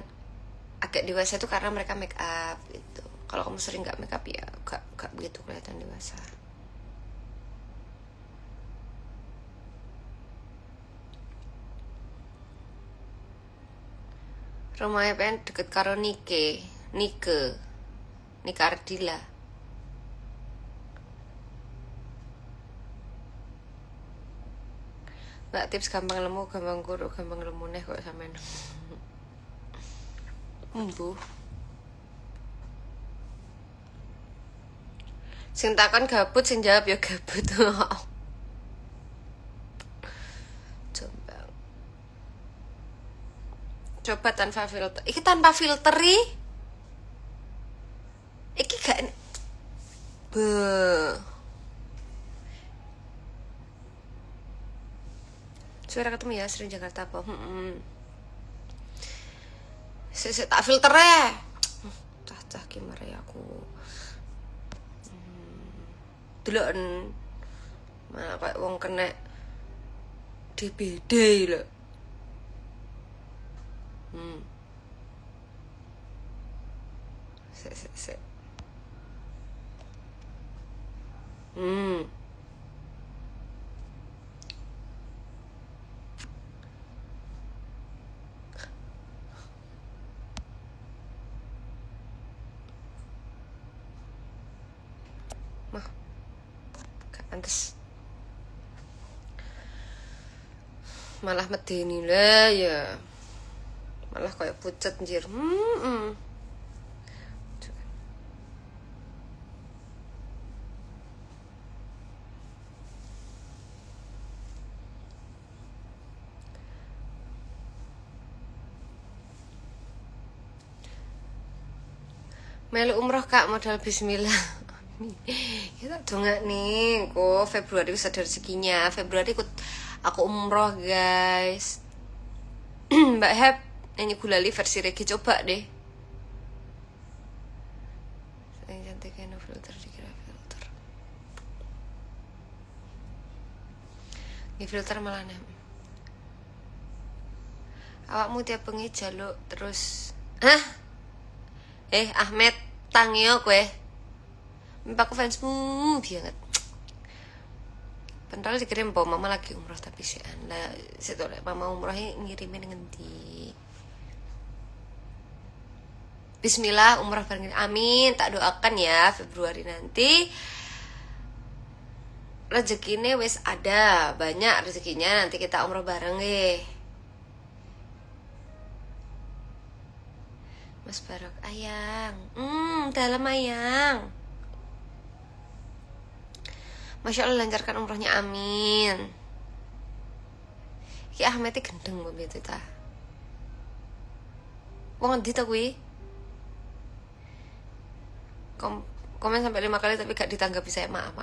agak dewasa itu karena mereka make up gitu. Kalau kamu sering nggak make up ya gak begitu kelihatan dewasa. Rumahnya pengen deket karo Nike Ardila. Mbak tips gampang lemu, gampang guru, gampang lemu nih kok sampean. Embuh. Sing takon gabut, sing jawab ya gabut. Coba tanpa filter. Iki tanpa filter iki gak be. Suara ketemu ya, sering Jakarta apa? Saya tak filter ya. Cah gimana ya aku. Deloken malah kayak wong kena DBD lho. Sik. Mah, gak pantes. Malah medeni lah ya. Malah kayak pucet anjir. Melu umroh kak modal bismillah. Kita dongak nih, kok Februari bisa ada rezekinya. Februari aku umroh guys. Mbak Heb, nyanyi Gulali versi reggae coba deh. Yang cantik kayak no filter dikira filter. Ini filter malah nem. Awakmu tiap bengi jaluk terus. Hah? Ahmed, tangyo kowe. Mbak aku fansmu banget. Padahal dikirim bawa mama lagi umroh tapi sian lah. Situ mama umrohnya ngirimin ngendi. Bismillah umroh bareng. Amin. Tak doakan ya Februari nanti. Rezekinya wes ada, banyak rezekinya nanti kita umroh bareng Mas Barok ayang. Dalam ayang. Masya Allah lancarkan umrohnya amin. Ki Ahmed gendeng mbak itu ta. Wong ngendi ta kuwi? Komen sampai 5 kali tapi gak ditanggapi saya. Maaf.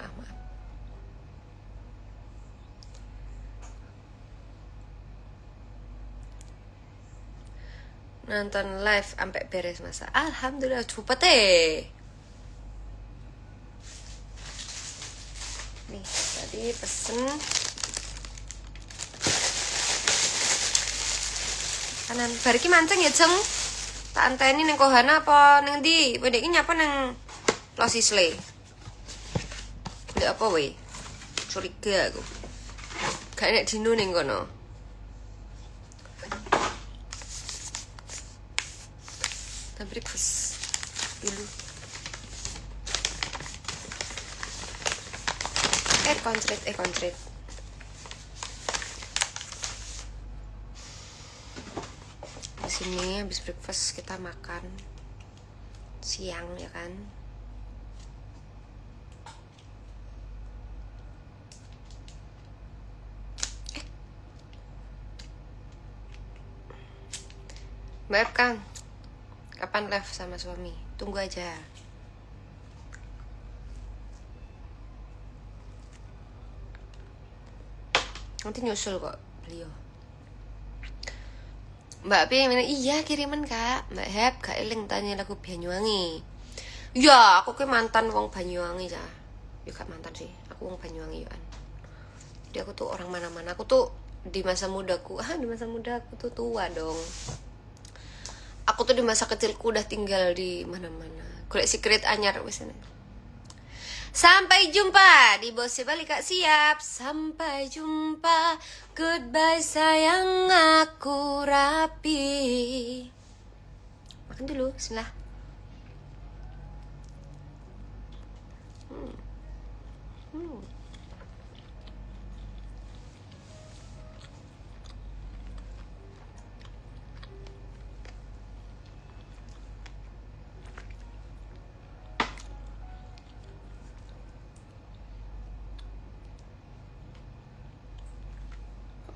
Nonton live sampai beres masa. Alhamdulillah cepet Nih, tadi pesen kanan. Bariki mancing ya, Ceng. Tak anteni ning Kohana apa ning ndi? Wedek iki nyapa ning Losisle. Ndak apa we? Curiga aku. Gak enek dino ning kono. Breakfast dulu. Koncret. Di sini habis breakfast kita makan siang ya kan. Mbak Kang, kapan live sama suami? Tunggu aja. Nanti nyusul kok beliau. Mbak Pi, iya kiriman kak. Mbak Heb, Kak Eling tanya lagu Banyuwangi. Ya, aku ke mantan wong Banyuwangi ya. Ya gak mantan sih, aku wong Banyuwangi ya. Jadi aku tuh orang mana-mana. Aku tuh di masa mudaku tuh tua dong. Aku tuh di masa kecilku udah tinggal di mana-mana. Golek secret anyar wis. Sampai jumpa di Bos Balik Kak siap. Sampai jumpa. Goodbye sayang aku rapi. Makan dulu, bismillah.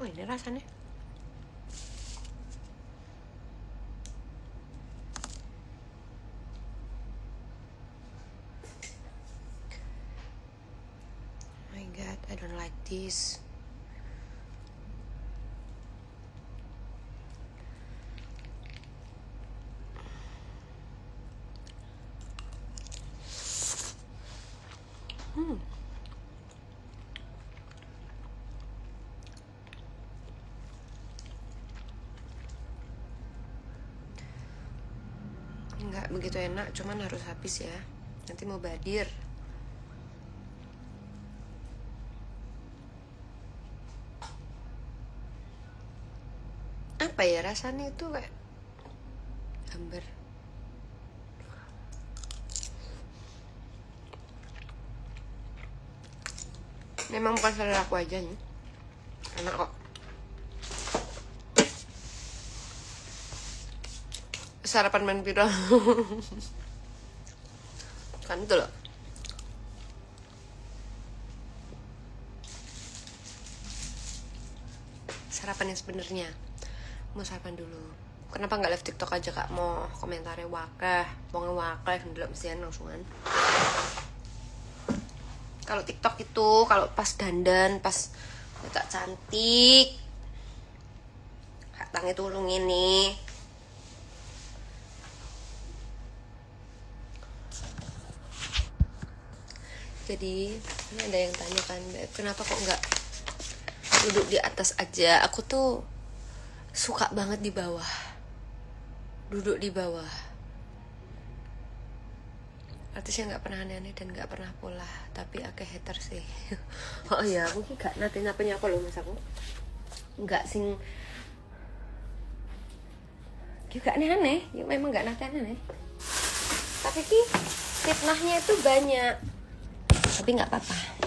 Oh ini rasanya. Oh my god, I don't like this. nggak begitu enak, cuman harus habis ya, nanti mau badir. Apa ya rasanya itu kayak hambar. Memang bukan selera aku aja nih, enak kok. Sarapan main piro. Kan itu loh. Sarapan yang sebenarnya. Mau sarapan dulu. Kenapa nggak live TikTok aja kak? Mau komentarnya wakeh, mau ngewakeh, ndelok mesian langsungan. Kalau TikTok itu kalau pas dandan, pas tak cantik, hatang itu ulung ini. Jadi ini ada yang tanya kan, kenapa kok nggak duduk di atas aja? Aku tuh suka banget di bawah, duduk di bawah. Artisnya nggak pernah aneh-aneh dan nggak pernah pola, tapi agak hater sih. Oh iya, aku ki gak nate nyapa loh mas aku, nggak sing juga aneh-aneh, ya memang nggak nate aneh. Tapi ki fitnahnya itu banyak, tapi nggak apa-apa.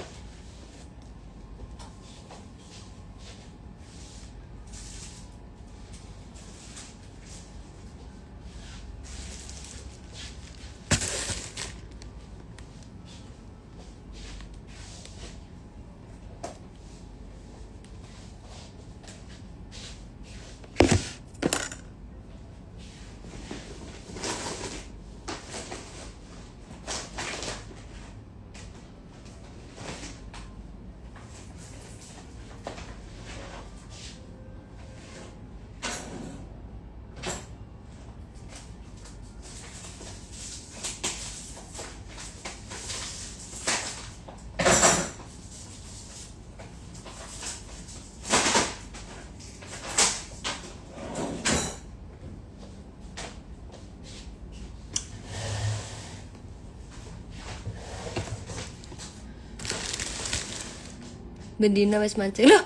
Bendina wis mancing. Loh,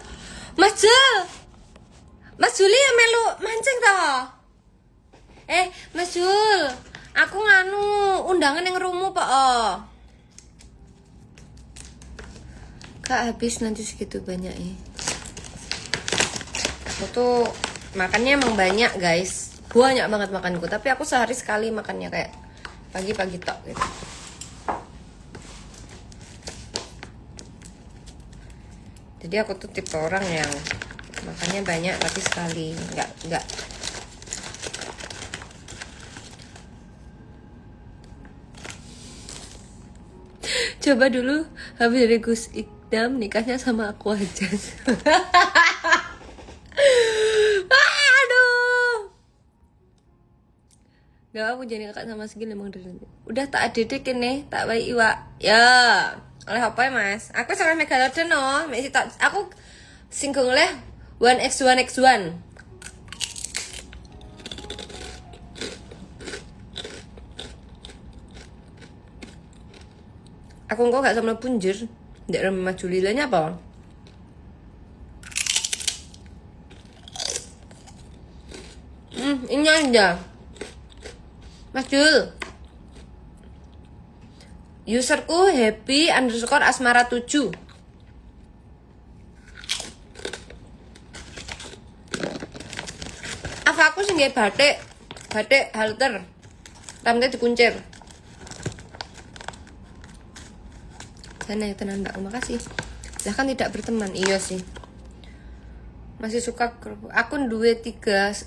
Mas Jul. Mas Juli ya melu mancing toh? Mas Jul, aku nganu undangan yang rumu Pak. Oh. Kak habis nanti segitu banyak ya. Aku tuh makannya emang banyak, guys. Banyak banget makanku, tapi aku sehari sekali makannya kayak pagi-pagi tok gitu. Jadi aku tuh tipe orang yang makannya banyak tapi sekali, nggak. Coba dulu habis dari Gus Ikdam nikahnya sama aku aja. Aduh. Gak apa jadi kakak sama segini emang dari. Udah tak dedek ini, tak baik iwak. Ya. Oleh apa ya mas? Aku sama Megalodon no, aku singgung oleh 1x1x1. Aku kok gak sama punjer, tidak ramai maju lilanya apa? Ini aja, Mas Jul. Userku happy_asmara7. Apa aku sih nggak batik halter, rambutnya dikuncir. Sana ya tenan mbak, makasih. Lah kan tidak berteman, iya sih. Masih suka aku 2-3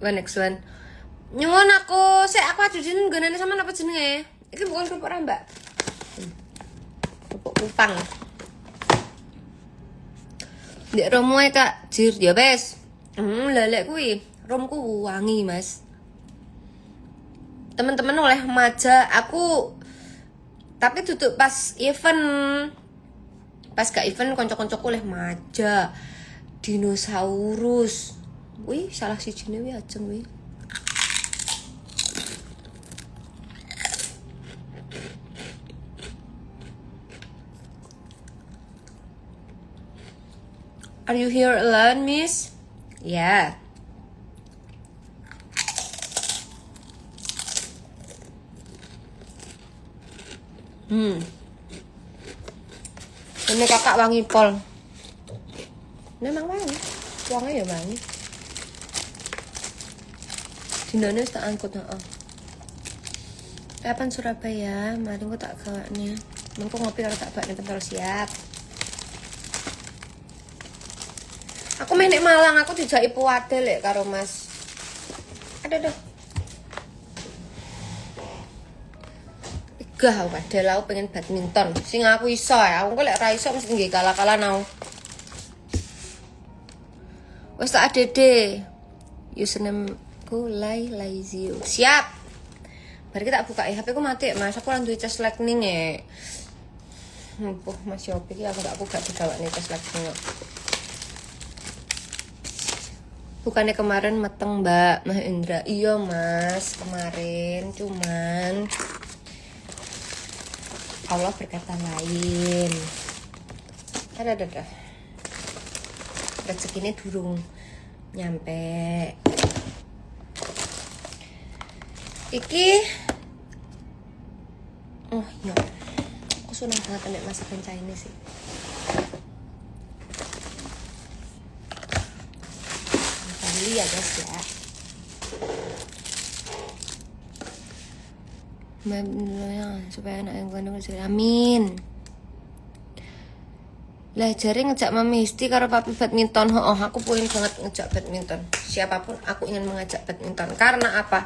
1x1. Nyuwun aku ajutin gunane sama apa jenenge? Iki bukan kerupuk rambak. Kerupuk kupang. Ndek romo ae Kak, jir ya wes. Lelek kuwi, romku wangi, Mas. Teman-teman oleh maja aku tapi tutup pas event. Pas gak event konco-koncoku oleh maja. Dinosaurus. Wih, salah sijine wi ajeng wi. Are you here alone, miss? Yeah. Ini kakak wangi pol. Memang wangi. Wangi ya wangi. Dinane wis tak angkut, heeh. Kapan Surabaya? Mari aku tak gawakne. Mengko ngopi karo tak bakne pentol siap. Aku main nek Malang, aku dijaki puade lek karo Mas. Aduh. Gah padahal aku pengen badminton. Sing aku iso ya, aku lek ra iso mesti nggih kalah-kalah nang. Wes tak adede. Username ku Laizio. Siap. Mari kita buka HP ku mati Mas. Aku lan duwe cas lightning e. Mas Yopi iki aku gak digawakne cas lightning. Bukannya kemarin meteng Mbak Mahendra. Iya Mas, kemarin cuman Allah berkata lain. Ada. Rezekinya durung nyampe. Iki oh iya, aku senang banget ambil masakan Chinese sih. Beli ya guys ya. Supaya anak yang kandung bisa amin. Lah jari ngejak Mami Histi karo Papi badminton. Oh, aku pengen banget ngejak badminton. Siapapun aku ingin mengajak badminton. Karena apa?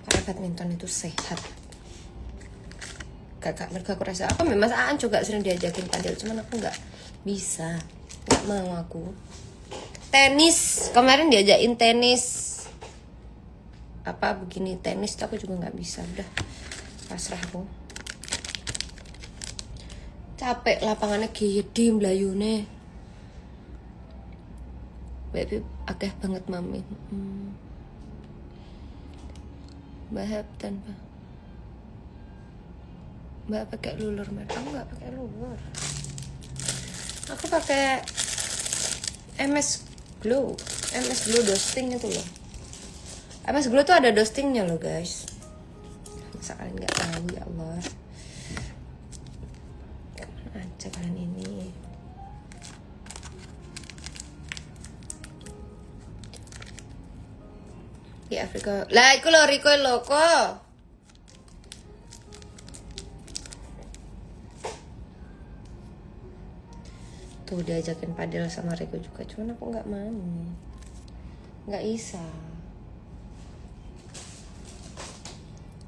Karena badminton itu sehat. Gak mereka aku rasa apa Mas Aan juga sering diajakin padel, cuman aku nggak bisa, nggak mau aku. Tenis kemarin diajakin tenis apa begini tenis, tapi aku juga nggak bisa, udah pasrah aku. Capek lapangannya gede mlayune. Baby akeh banget Mami. Mbak tanpa Mbak pakai lulur, Mbak. Aku nggak pakai lulur. Aku pakai MS Glow dosting itu loh. MS Glow tuh ada dostingnya loh guys. Masa kalian nggak tahu ya Allah. Kemana aja kalian ini. Di Afrika. Lah iku lho Riko lho kok. Tuh diajakin padel sama Riko juga, cuman aku nggak mau, nggak bisa.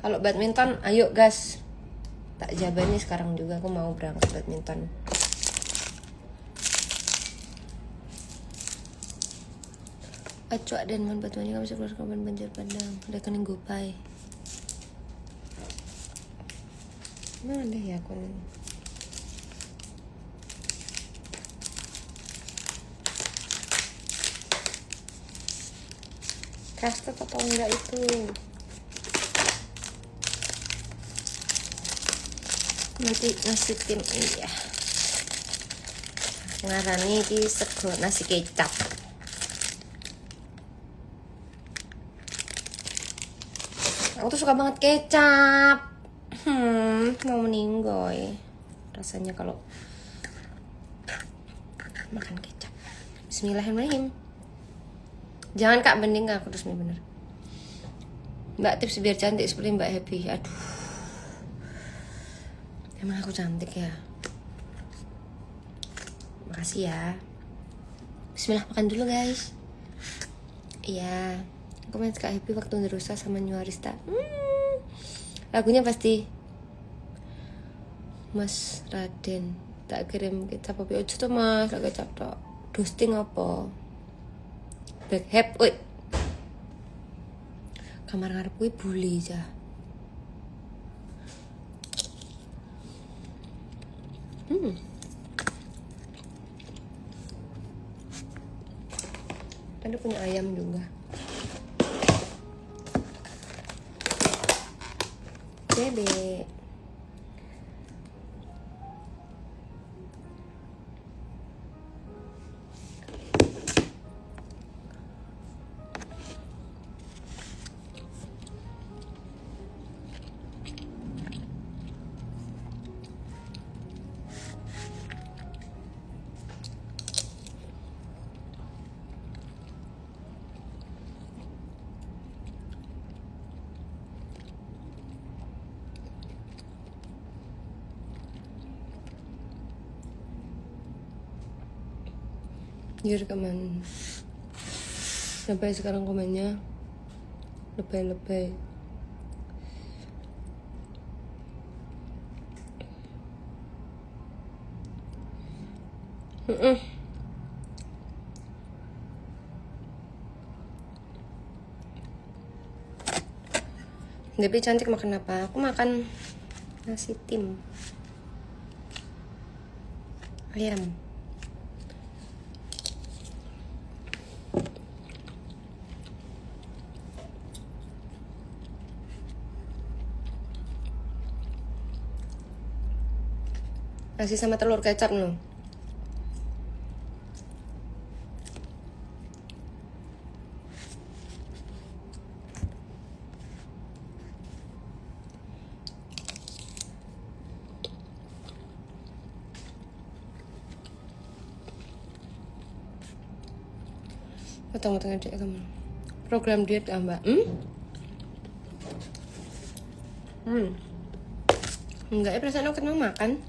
Kalau badminton, ayo gas, tak jabani sekarang juga aku mau berangkat badminton. Acuak dan man batuannya kamu bisa keluar kapan banjir padang, rekening GoPay. Mana deh ya aku nih. Trusted atau enggak itu? Nanti nasi tim iya. Ngarani ki sego nasi kecap. Aku tuh suka banget kecap. Mau meninggoy rasanya kalau makan kecap. Bismillahirrahmanirrahim. Jangan Kak, mending aku terus nih bener. Mbak tips biar cantik seperti Mbak Happy. Aduh, emang aku cantik ya. Makasih ya. Bismillah, makan dulu guys. Iya, aku main Kak Happy waktu Nerusa sama Nyuarista. Lagunya pasti Mas Raden. Tak kirim kecap apa ojo tuh Mas, lagi kecap tok. Dosting apa? Backhep, woi. Kamar ngarep kuwi bule aja. Tadi punya ayam juga. Bebek. Dia rekaman. Sampai sekarang komennya lebay-lebay. Debbie cantik makan apa? Aku makan nasi tim ayam. Nasi sama telur kecap loh. Potong-potong aja kamu. Program diet gak mbak? Enggak ya, perasaan aku kenal makan.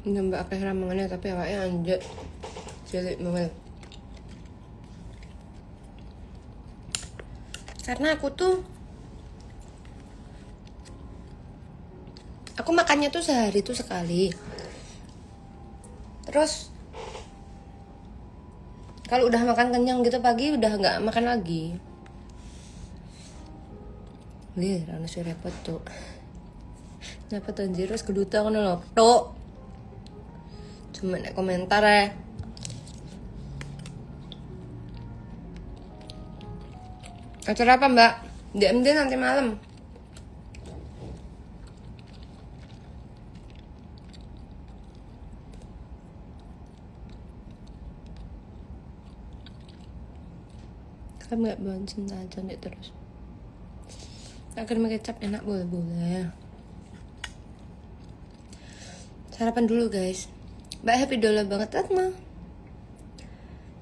Enggak mbak akeh ramangannya tapi awaknya anjek. Cilik banget. Karena aku makannya tuh sehari tuh sekali. Terus kalau udah makan kenyang gitu pagi udah nggak makan lagi. Lihat, rana sih repot tuh. Kenapa tuh anjir terus keduta kan lo tuh. Cuma komentar ya. Acara apa mbak? DMD nanti malam. Kamu gak bawa cinta cantik terus. Akan kecap enak boleh. Sarapan dulu guys. Mbak happy dola banget Atma.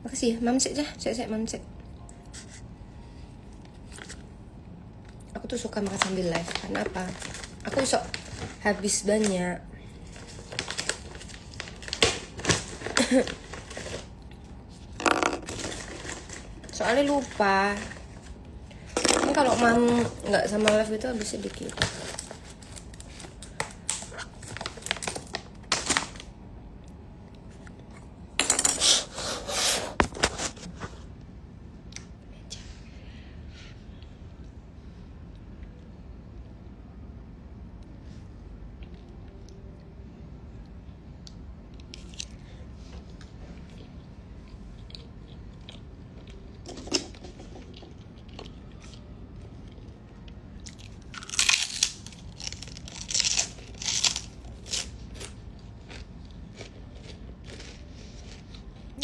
Makasih ya, mamsek ya, saya mamsek. Aku tuh suka makan sambil live. Karena apa? Aku sok habis banyak. Soalnya lupa. Ini kalau mam nggak sama live itu habis sedikit.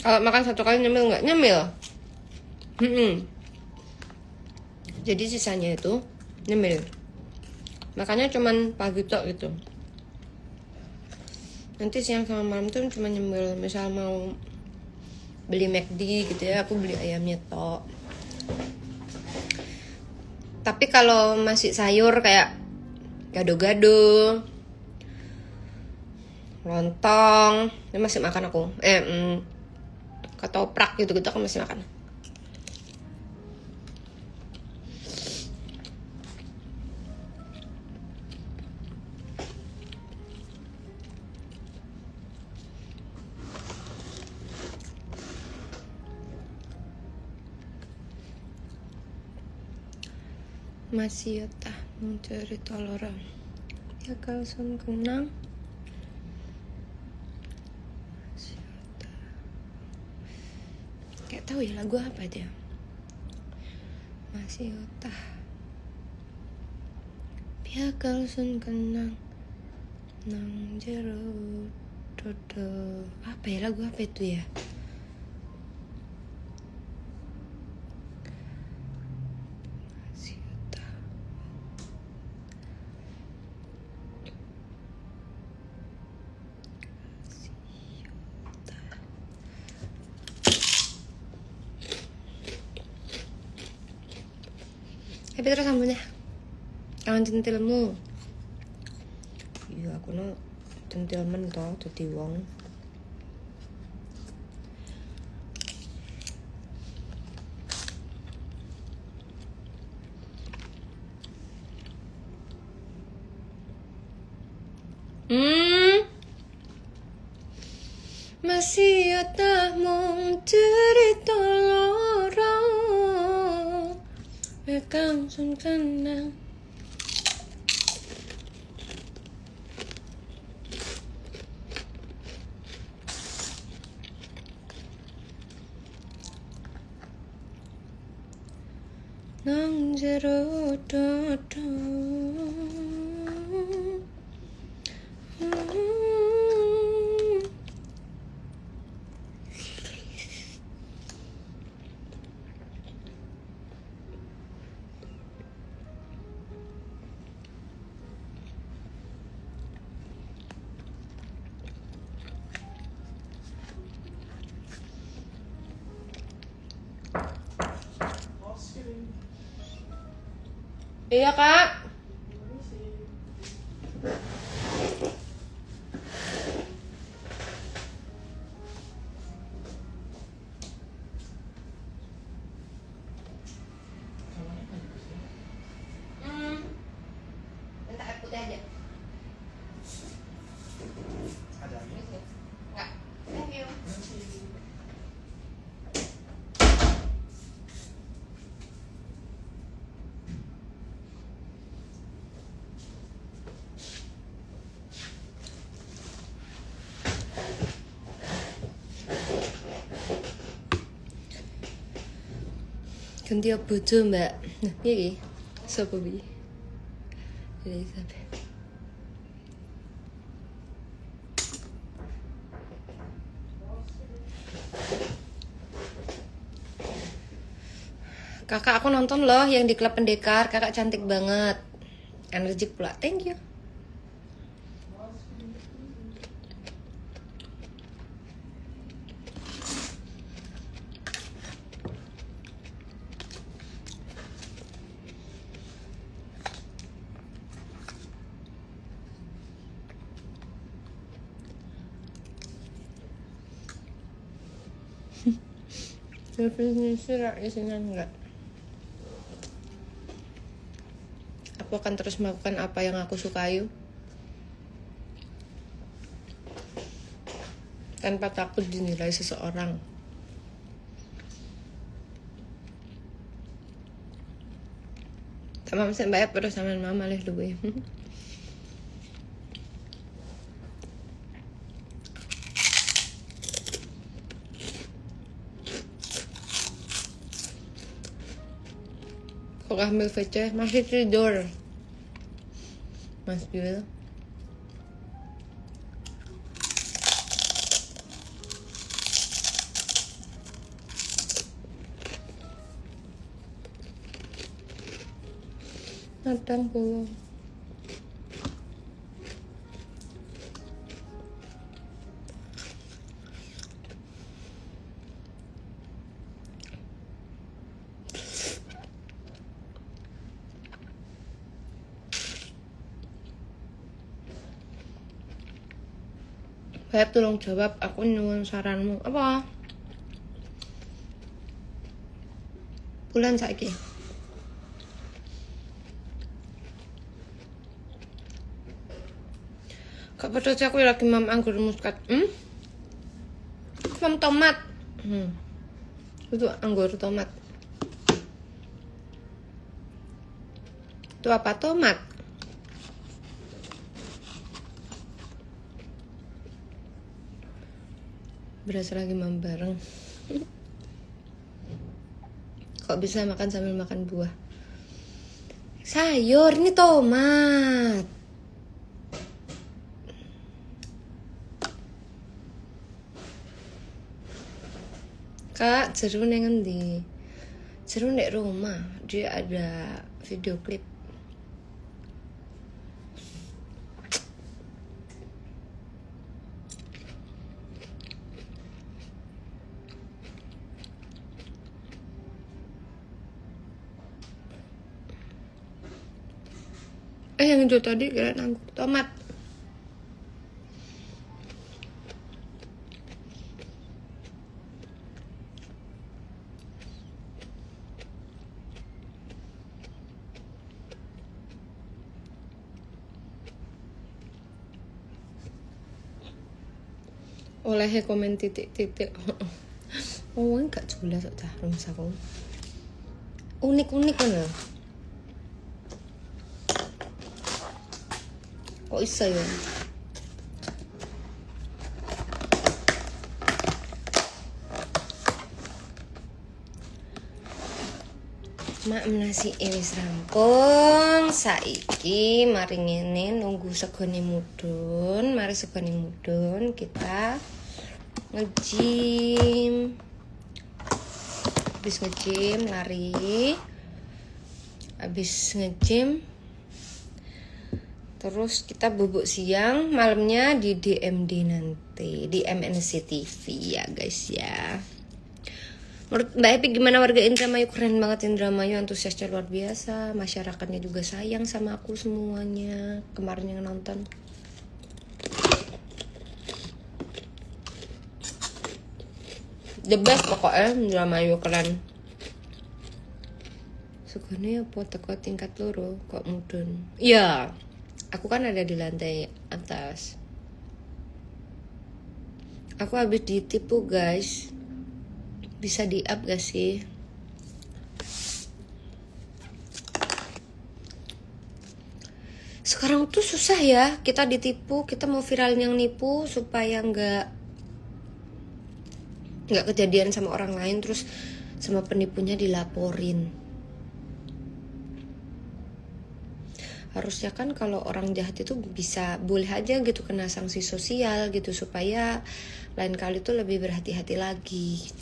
Kalau makan satu kali nyemil nggak? Nyemil. Jadi sisanya itu nyemil. Makanya cuman pagi tok gitu. Nanti siang sama malam tuh cuma nyemil. Misal mau beli McD gitu ya, aku beli ayamnya tok. Tapi kalau masih sayur kayak gado-gado, lontong, ini masih makan aku. Ketoprak gitu-gitu aku masih makan. Masih tah mencari tolorang. Ya kalau sun kenang. Kayak tahu ya lagu apa dia. Masih utah. Biakal sun kenang nang jero dodo. Apa ya lagu apa itu ya? Masih utah. Tapi terus sambungnya. Kangen centilmu. Iya aku no gentleman toh dadi wong. Masih tak mung cerita loro Bekam sun kenang nang jero dodo Iya kak. Minta air putih aja. Ada lagi? Enggak. Thank you. Ganti bojo mbak. Nah, iki sapa bi? Elizabeth. Kakak aku nonton loh yang di klub pendekar. Kakak cantik banget. Energik pula. Thank you. Definisi isinya enggak. Aku akan terus melakukan apa yang aku sukai tanpa takut dinilai seseorang. Sama saya bayar terus sama mama leh luwe. Kok ambil VC masih tidur. Mas Bil. Matang belum. Beb, tolong jawab, aku nyuwun saranmu. Apa? Bulan saiki. Kak percaya aku lagi mam anggur muskat. Mam tomat. Itu anggur tomat. Itu apa tomat? Berasa lagi mam bareng. Kok bisa makan sambil makan buah? Sayur, ini tomat. Kak, Jeru neng endi? Jeru nek rumah, dia ada video klip. Yang hijau tadi kira anggur tomat. oleh komen titik-titik. Oh, gak jelas kok cah rumahku. Unik-unik kan ya. Kok iso ya? Mak nasi wis rampung. Saiki mari ngene nunggu segone mudhun. Mari segone mudhun kita nge-gym. Habis nge-gym lari. Habis nge-gym terus kita bubuk siang, malamnya di DMD nanti, di MNC TV ya guys ya. Menurut Mbak Epi gimana warga Indramayu? Keren banget Indramayu, antusiasnya luar biasa. Masyarakatnya juga sayang sama aku semuanya. Kemarin yang nonton. The best pokoknya Indramayu keren. Sugone apa teko tingkat loro kok mudun. Iya. Aku kan ada di lantai atas. Aku habis ditipu guys. Bisa di up gak sih? Sekarang tuh susah ya, kita ditipu, kita mau viral yang nipu supaya nggak kejadian sama orang lain, terus sama penipunya dilaporin. Harusnya kan kalau orang jahat itu bisa boleh aja gitu kena sanksi sosial gitu, supaya lain kali tuh lebih berhati-hati lagi.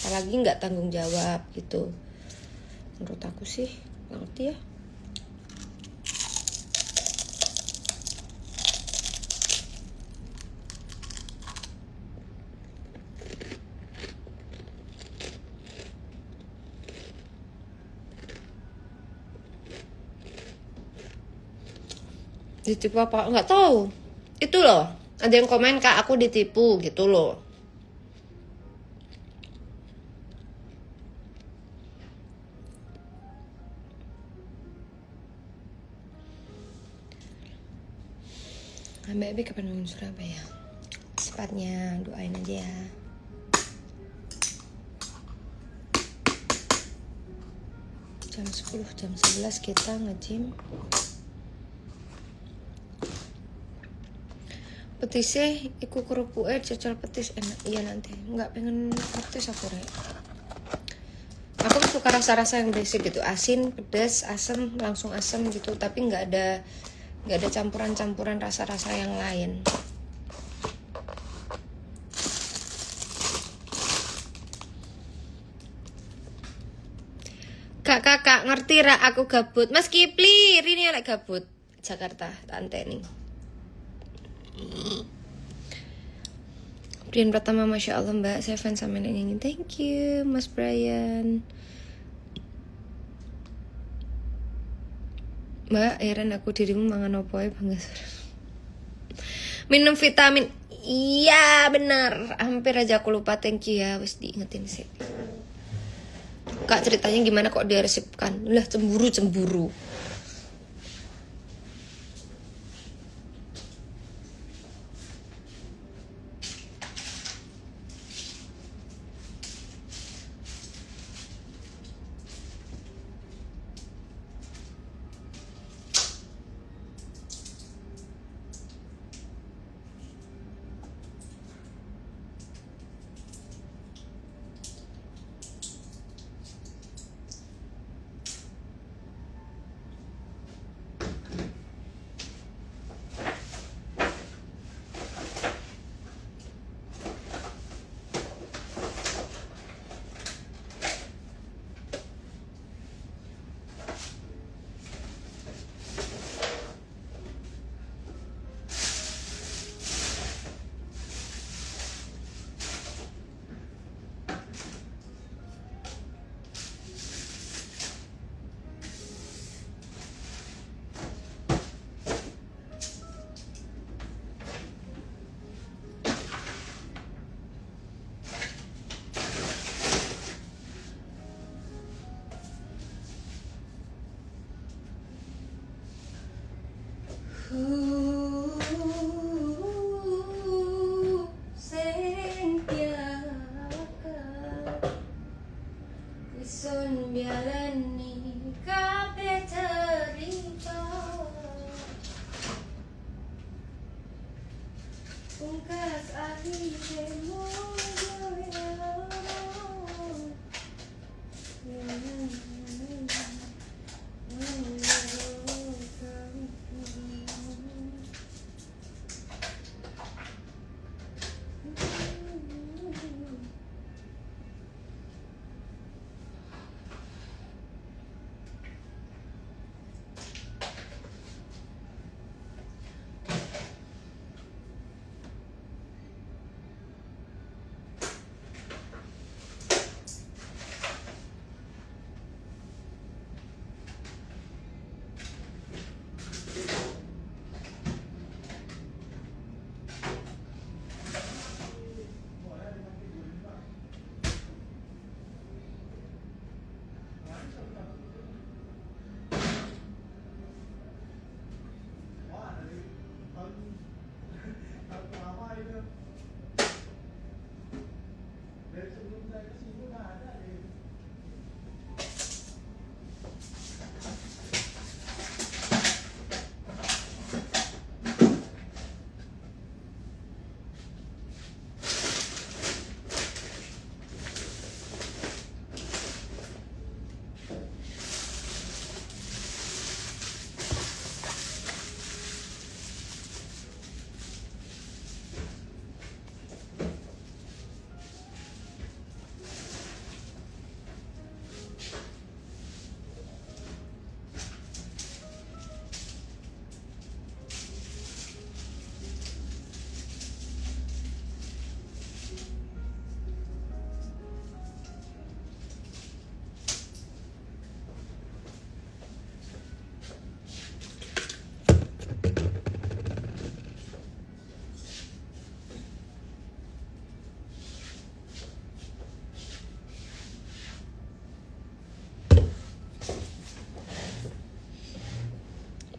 Apalagi nggak tanggung jawab gitu. Menurut aku sih nggak ngerti ya. Ditipu apa? Nggak tahu. Itu loh, ada yang komen Kak aku ditipu gitu loh. Mbak Ebi kapan mau Surabaya? Cepatnya doain aja ya. Jam 10, jam 11 kita nge-gym. Petisnya iku kerupuknya cocol petis enak. Iya nanti nggak pengen petis aku rek. Aku suka rasa-rasa yang basic gitu, asin, pedas, asam, langsung asam gitu, tapi nggak ada campuran-campuran rasa-rasa yang lain. Kakak ngerti ra aku gabut. Mas Kipli, Rini lek gabut Jakarta, tante nih. Brian pertama Masya Allah Mbak, saya fans sama ini. Thank you Mas Brian. Mbak, heran aku dirimu mangan opo ya bangga. Minum vitamin. Iya benar. Hampir aja aku lupa, thank you ya. Wes diingetin sih. Kak ceritanya gimana kok diresipkan? Lah cemburu. Biarani kabeh cerita pungkas akhirmu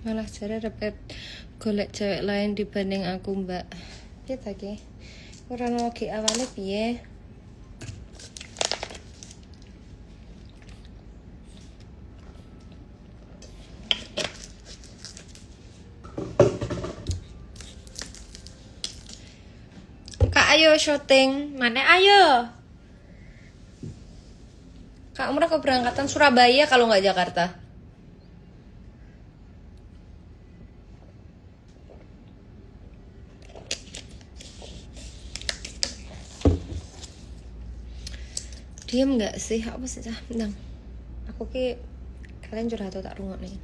malah jare repet golek cewek lain dibanding aku, Mbak. Piye ta ki? Ora lagi awale piye? Kak ayo syuting, mana ayo? Kak Umrah keberangkatan Surabaya kalau nggak Jakarta. Diam nggak sih? Apa sih cah? Bentar. Aku ki kalian curhat atau tak rungok nih.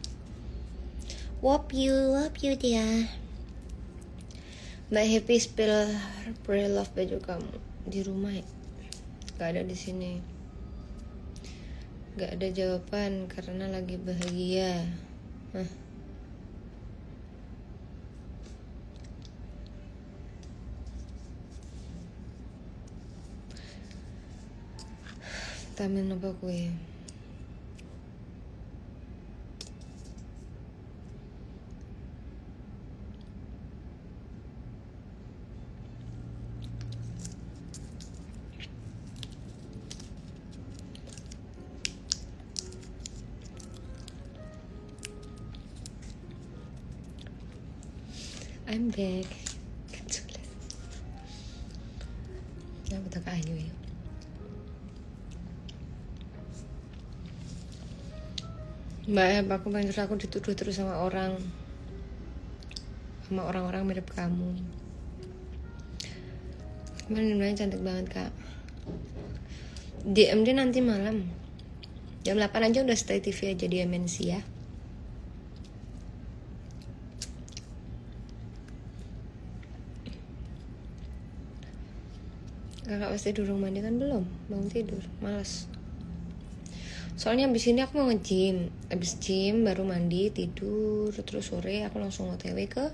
Wop you dia. Mbak Happy spill pre-love baju kamu di rumah ya? Gak ada di sini. Gak ada jawaban karena lagi bahagia. Hah. Tamen apa kue? I'm back. Ya betul Kak Ayu ya. Mbak, aku pengen aku dituduh terus sama orang-orang mirip kamu. Bener-bener cantik banget Kak. DM dia nanti malam jam 8 aja udah stay TV aja di MNC ya. Kakak pasti durung mandi kan belum? Bangun tidur, malas. Soalnya abis ini aku mau nge-gym. Abis gym baru mandi, tidur. Terus sore aku langsung OTW ke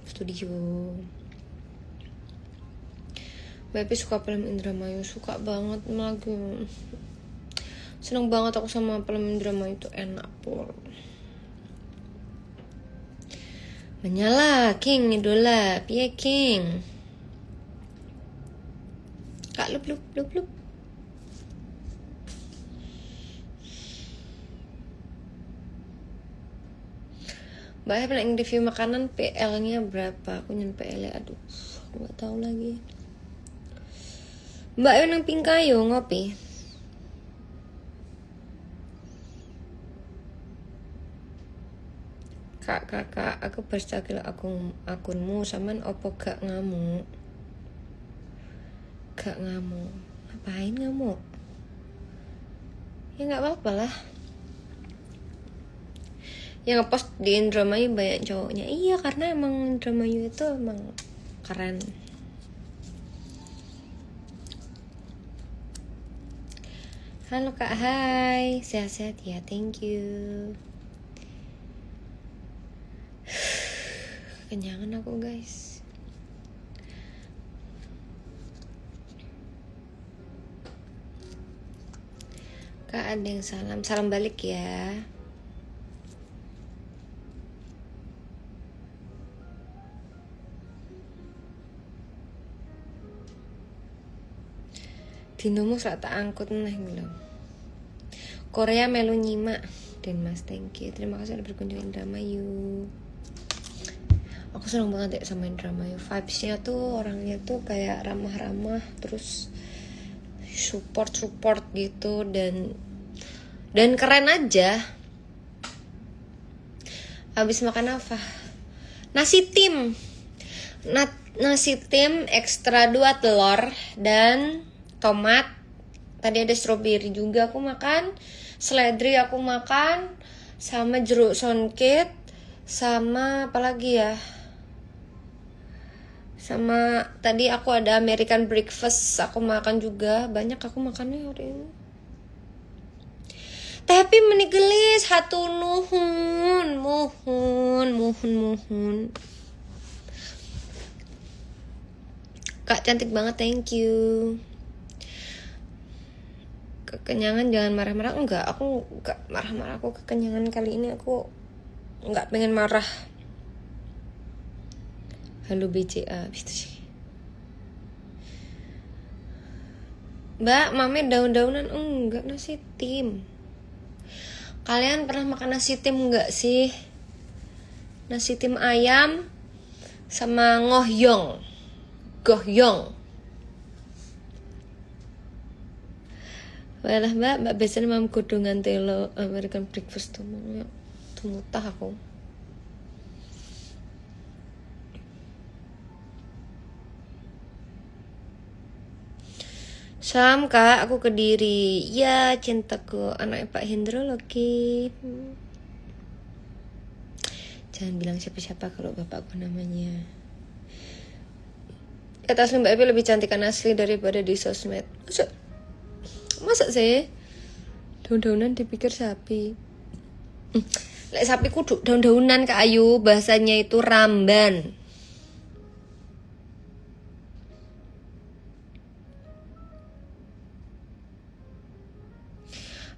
studio. Bapak suka film Indramayu, suka banget lagi. Seneng banget aku sama film Indramayu itu enak pol. Menyala King idola, piye King? Kak lup. Mbak Heb yang review makanan PL-nya berapa? Aku nyen PL-nya aduh, aku nggak tahu lagi. Mbak Heb nang Pingkayo ngopi. Kakak, aku berstagil akunmu saman opo gak ngamuk? Gak ngamuk. Ngapain ngamuk? Ya nggak apa-apa lah. Yang ngepost di Indramayu banyak cowoknya. Iya, karena emang Indramayu itu emang keren. Halo Kak, hai. Sehat-sehat ya, thank you. Kenyangan aku guys. Kak ada yang salam balik ya. Dinomu sak tak angkut neh belum. Korea melu nyimak. Dan Mas thank you. Terima kasih sudah berkunjung Indramayu. Aku senang banget ya sama Indramayu. Vibes-nya tuh orangnya tuh kayak ramah-ramah, terus support gitu dan keren aja. Habis makan apa? Nasi tim. Nasi tim ekstra 2 telur dan tomat. Tadi ada strawberry juga aku makan, seledri aku makan, sama jeruk songket, sama apa lagi ya? Sama tadi aku ada American breakfast aku makan juga. Banyak aku makannya hari ini. Tapi menigelis hatu nuhun. Kak cantik banget, thank you. Kekenyangan jangan marah-marah. Enggak, aku enggak marah-marah. Aku kekenyangan kali ini aku enggak pengen marah. Halo BCA gitu sih. Mbak, mame daun-daunan enggak, nasi tim. Kalian pernah makan nasi tim enggak sih? Nasi tim ayam sama gohyong. Walah mbak biasanya mam godongan telo American breakfast tuh mutah aku. Sam kak, aku Kediri. Ya cintaku, anaknya Pak Hendro lagi. Jangan bilang siapa-siapa kalau bapakku namanya. Kata asli Mbak Epi lebih cantikan asli daripada di sosmed. Masa sih? Daun-daunan dipikir sapi. Lek sapi kudu daun-daunan Kak Ayu, bahasanya itu ramban.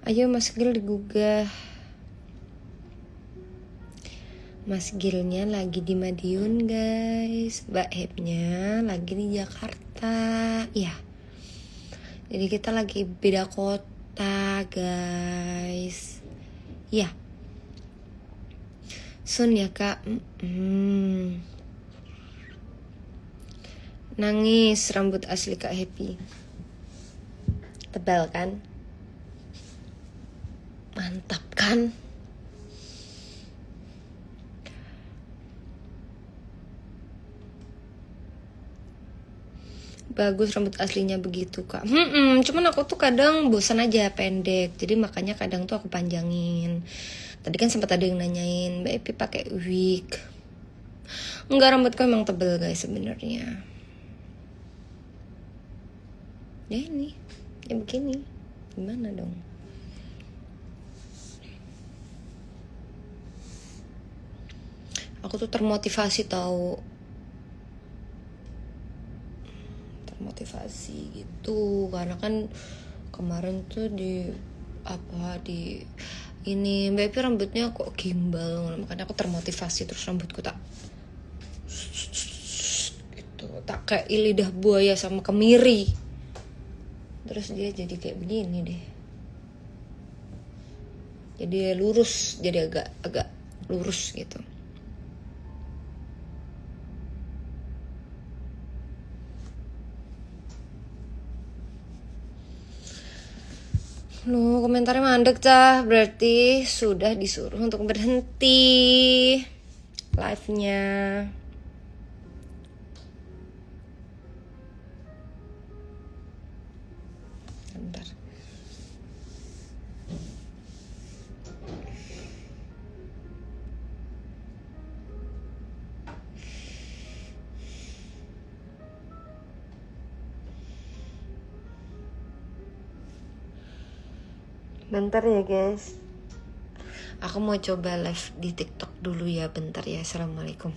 Ayo Mas Gil digugah. Mas Gilnya lagi di Madiun guys, Mbak Hebnya lagi di Jakarta. Ya, jadi kita lagi beda kota guys. Ya, Sun ya kak. Nangis rambut asli Kak Happy. Tebal kan? Mantap kan? Bagus rambut aslinya begitu kak. Cuman aku tuh kadang bosan aja pendek, jadi makanya kadang tuh aku panjangin. Tadi kan sempat ada yang nanyain Mbak Epi pakai wig. Enggak, rambutku emang tebel guys sebenarnya. Ya ini, ya begini, gimana dong? Aku tuh termotivasi tahu. Motivasi gitu karena kan kemarin tuh di ini Mbak Epi rambutnya kok gimbal, makanya aku termotivasi terus rambutku tak gitu, tak kayak lidah buaya sama kemiri, terus dia jadi kayak begini deh, jadi lurus, jadi agak lurus gitu. Loh, komentarnya mandek cah. Berarti sudah disuruh untuk berhenti live-nya. Bentar. Bentar ya guys. Aku mau coba live di TikTok dulu ya, bentar ya. Assalamualaikum.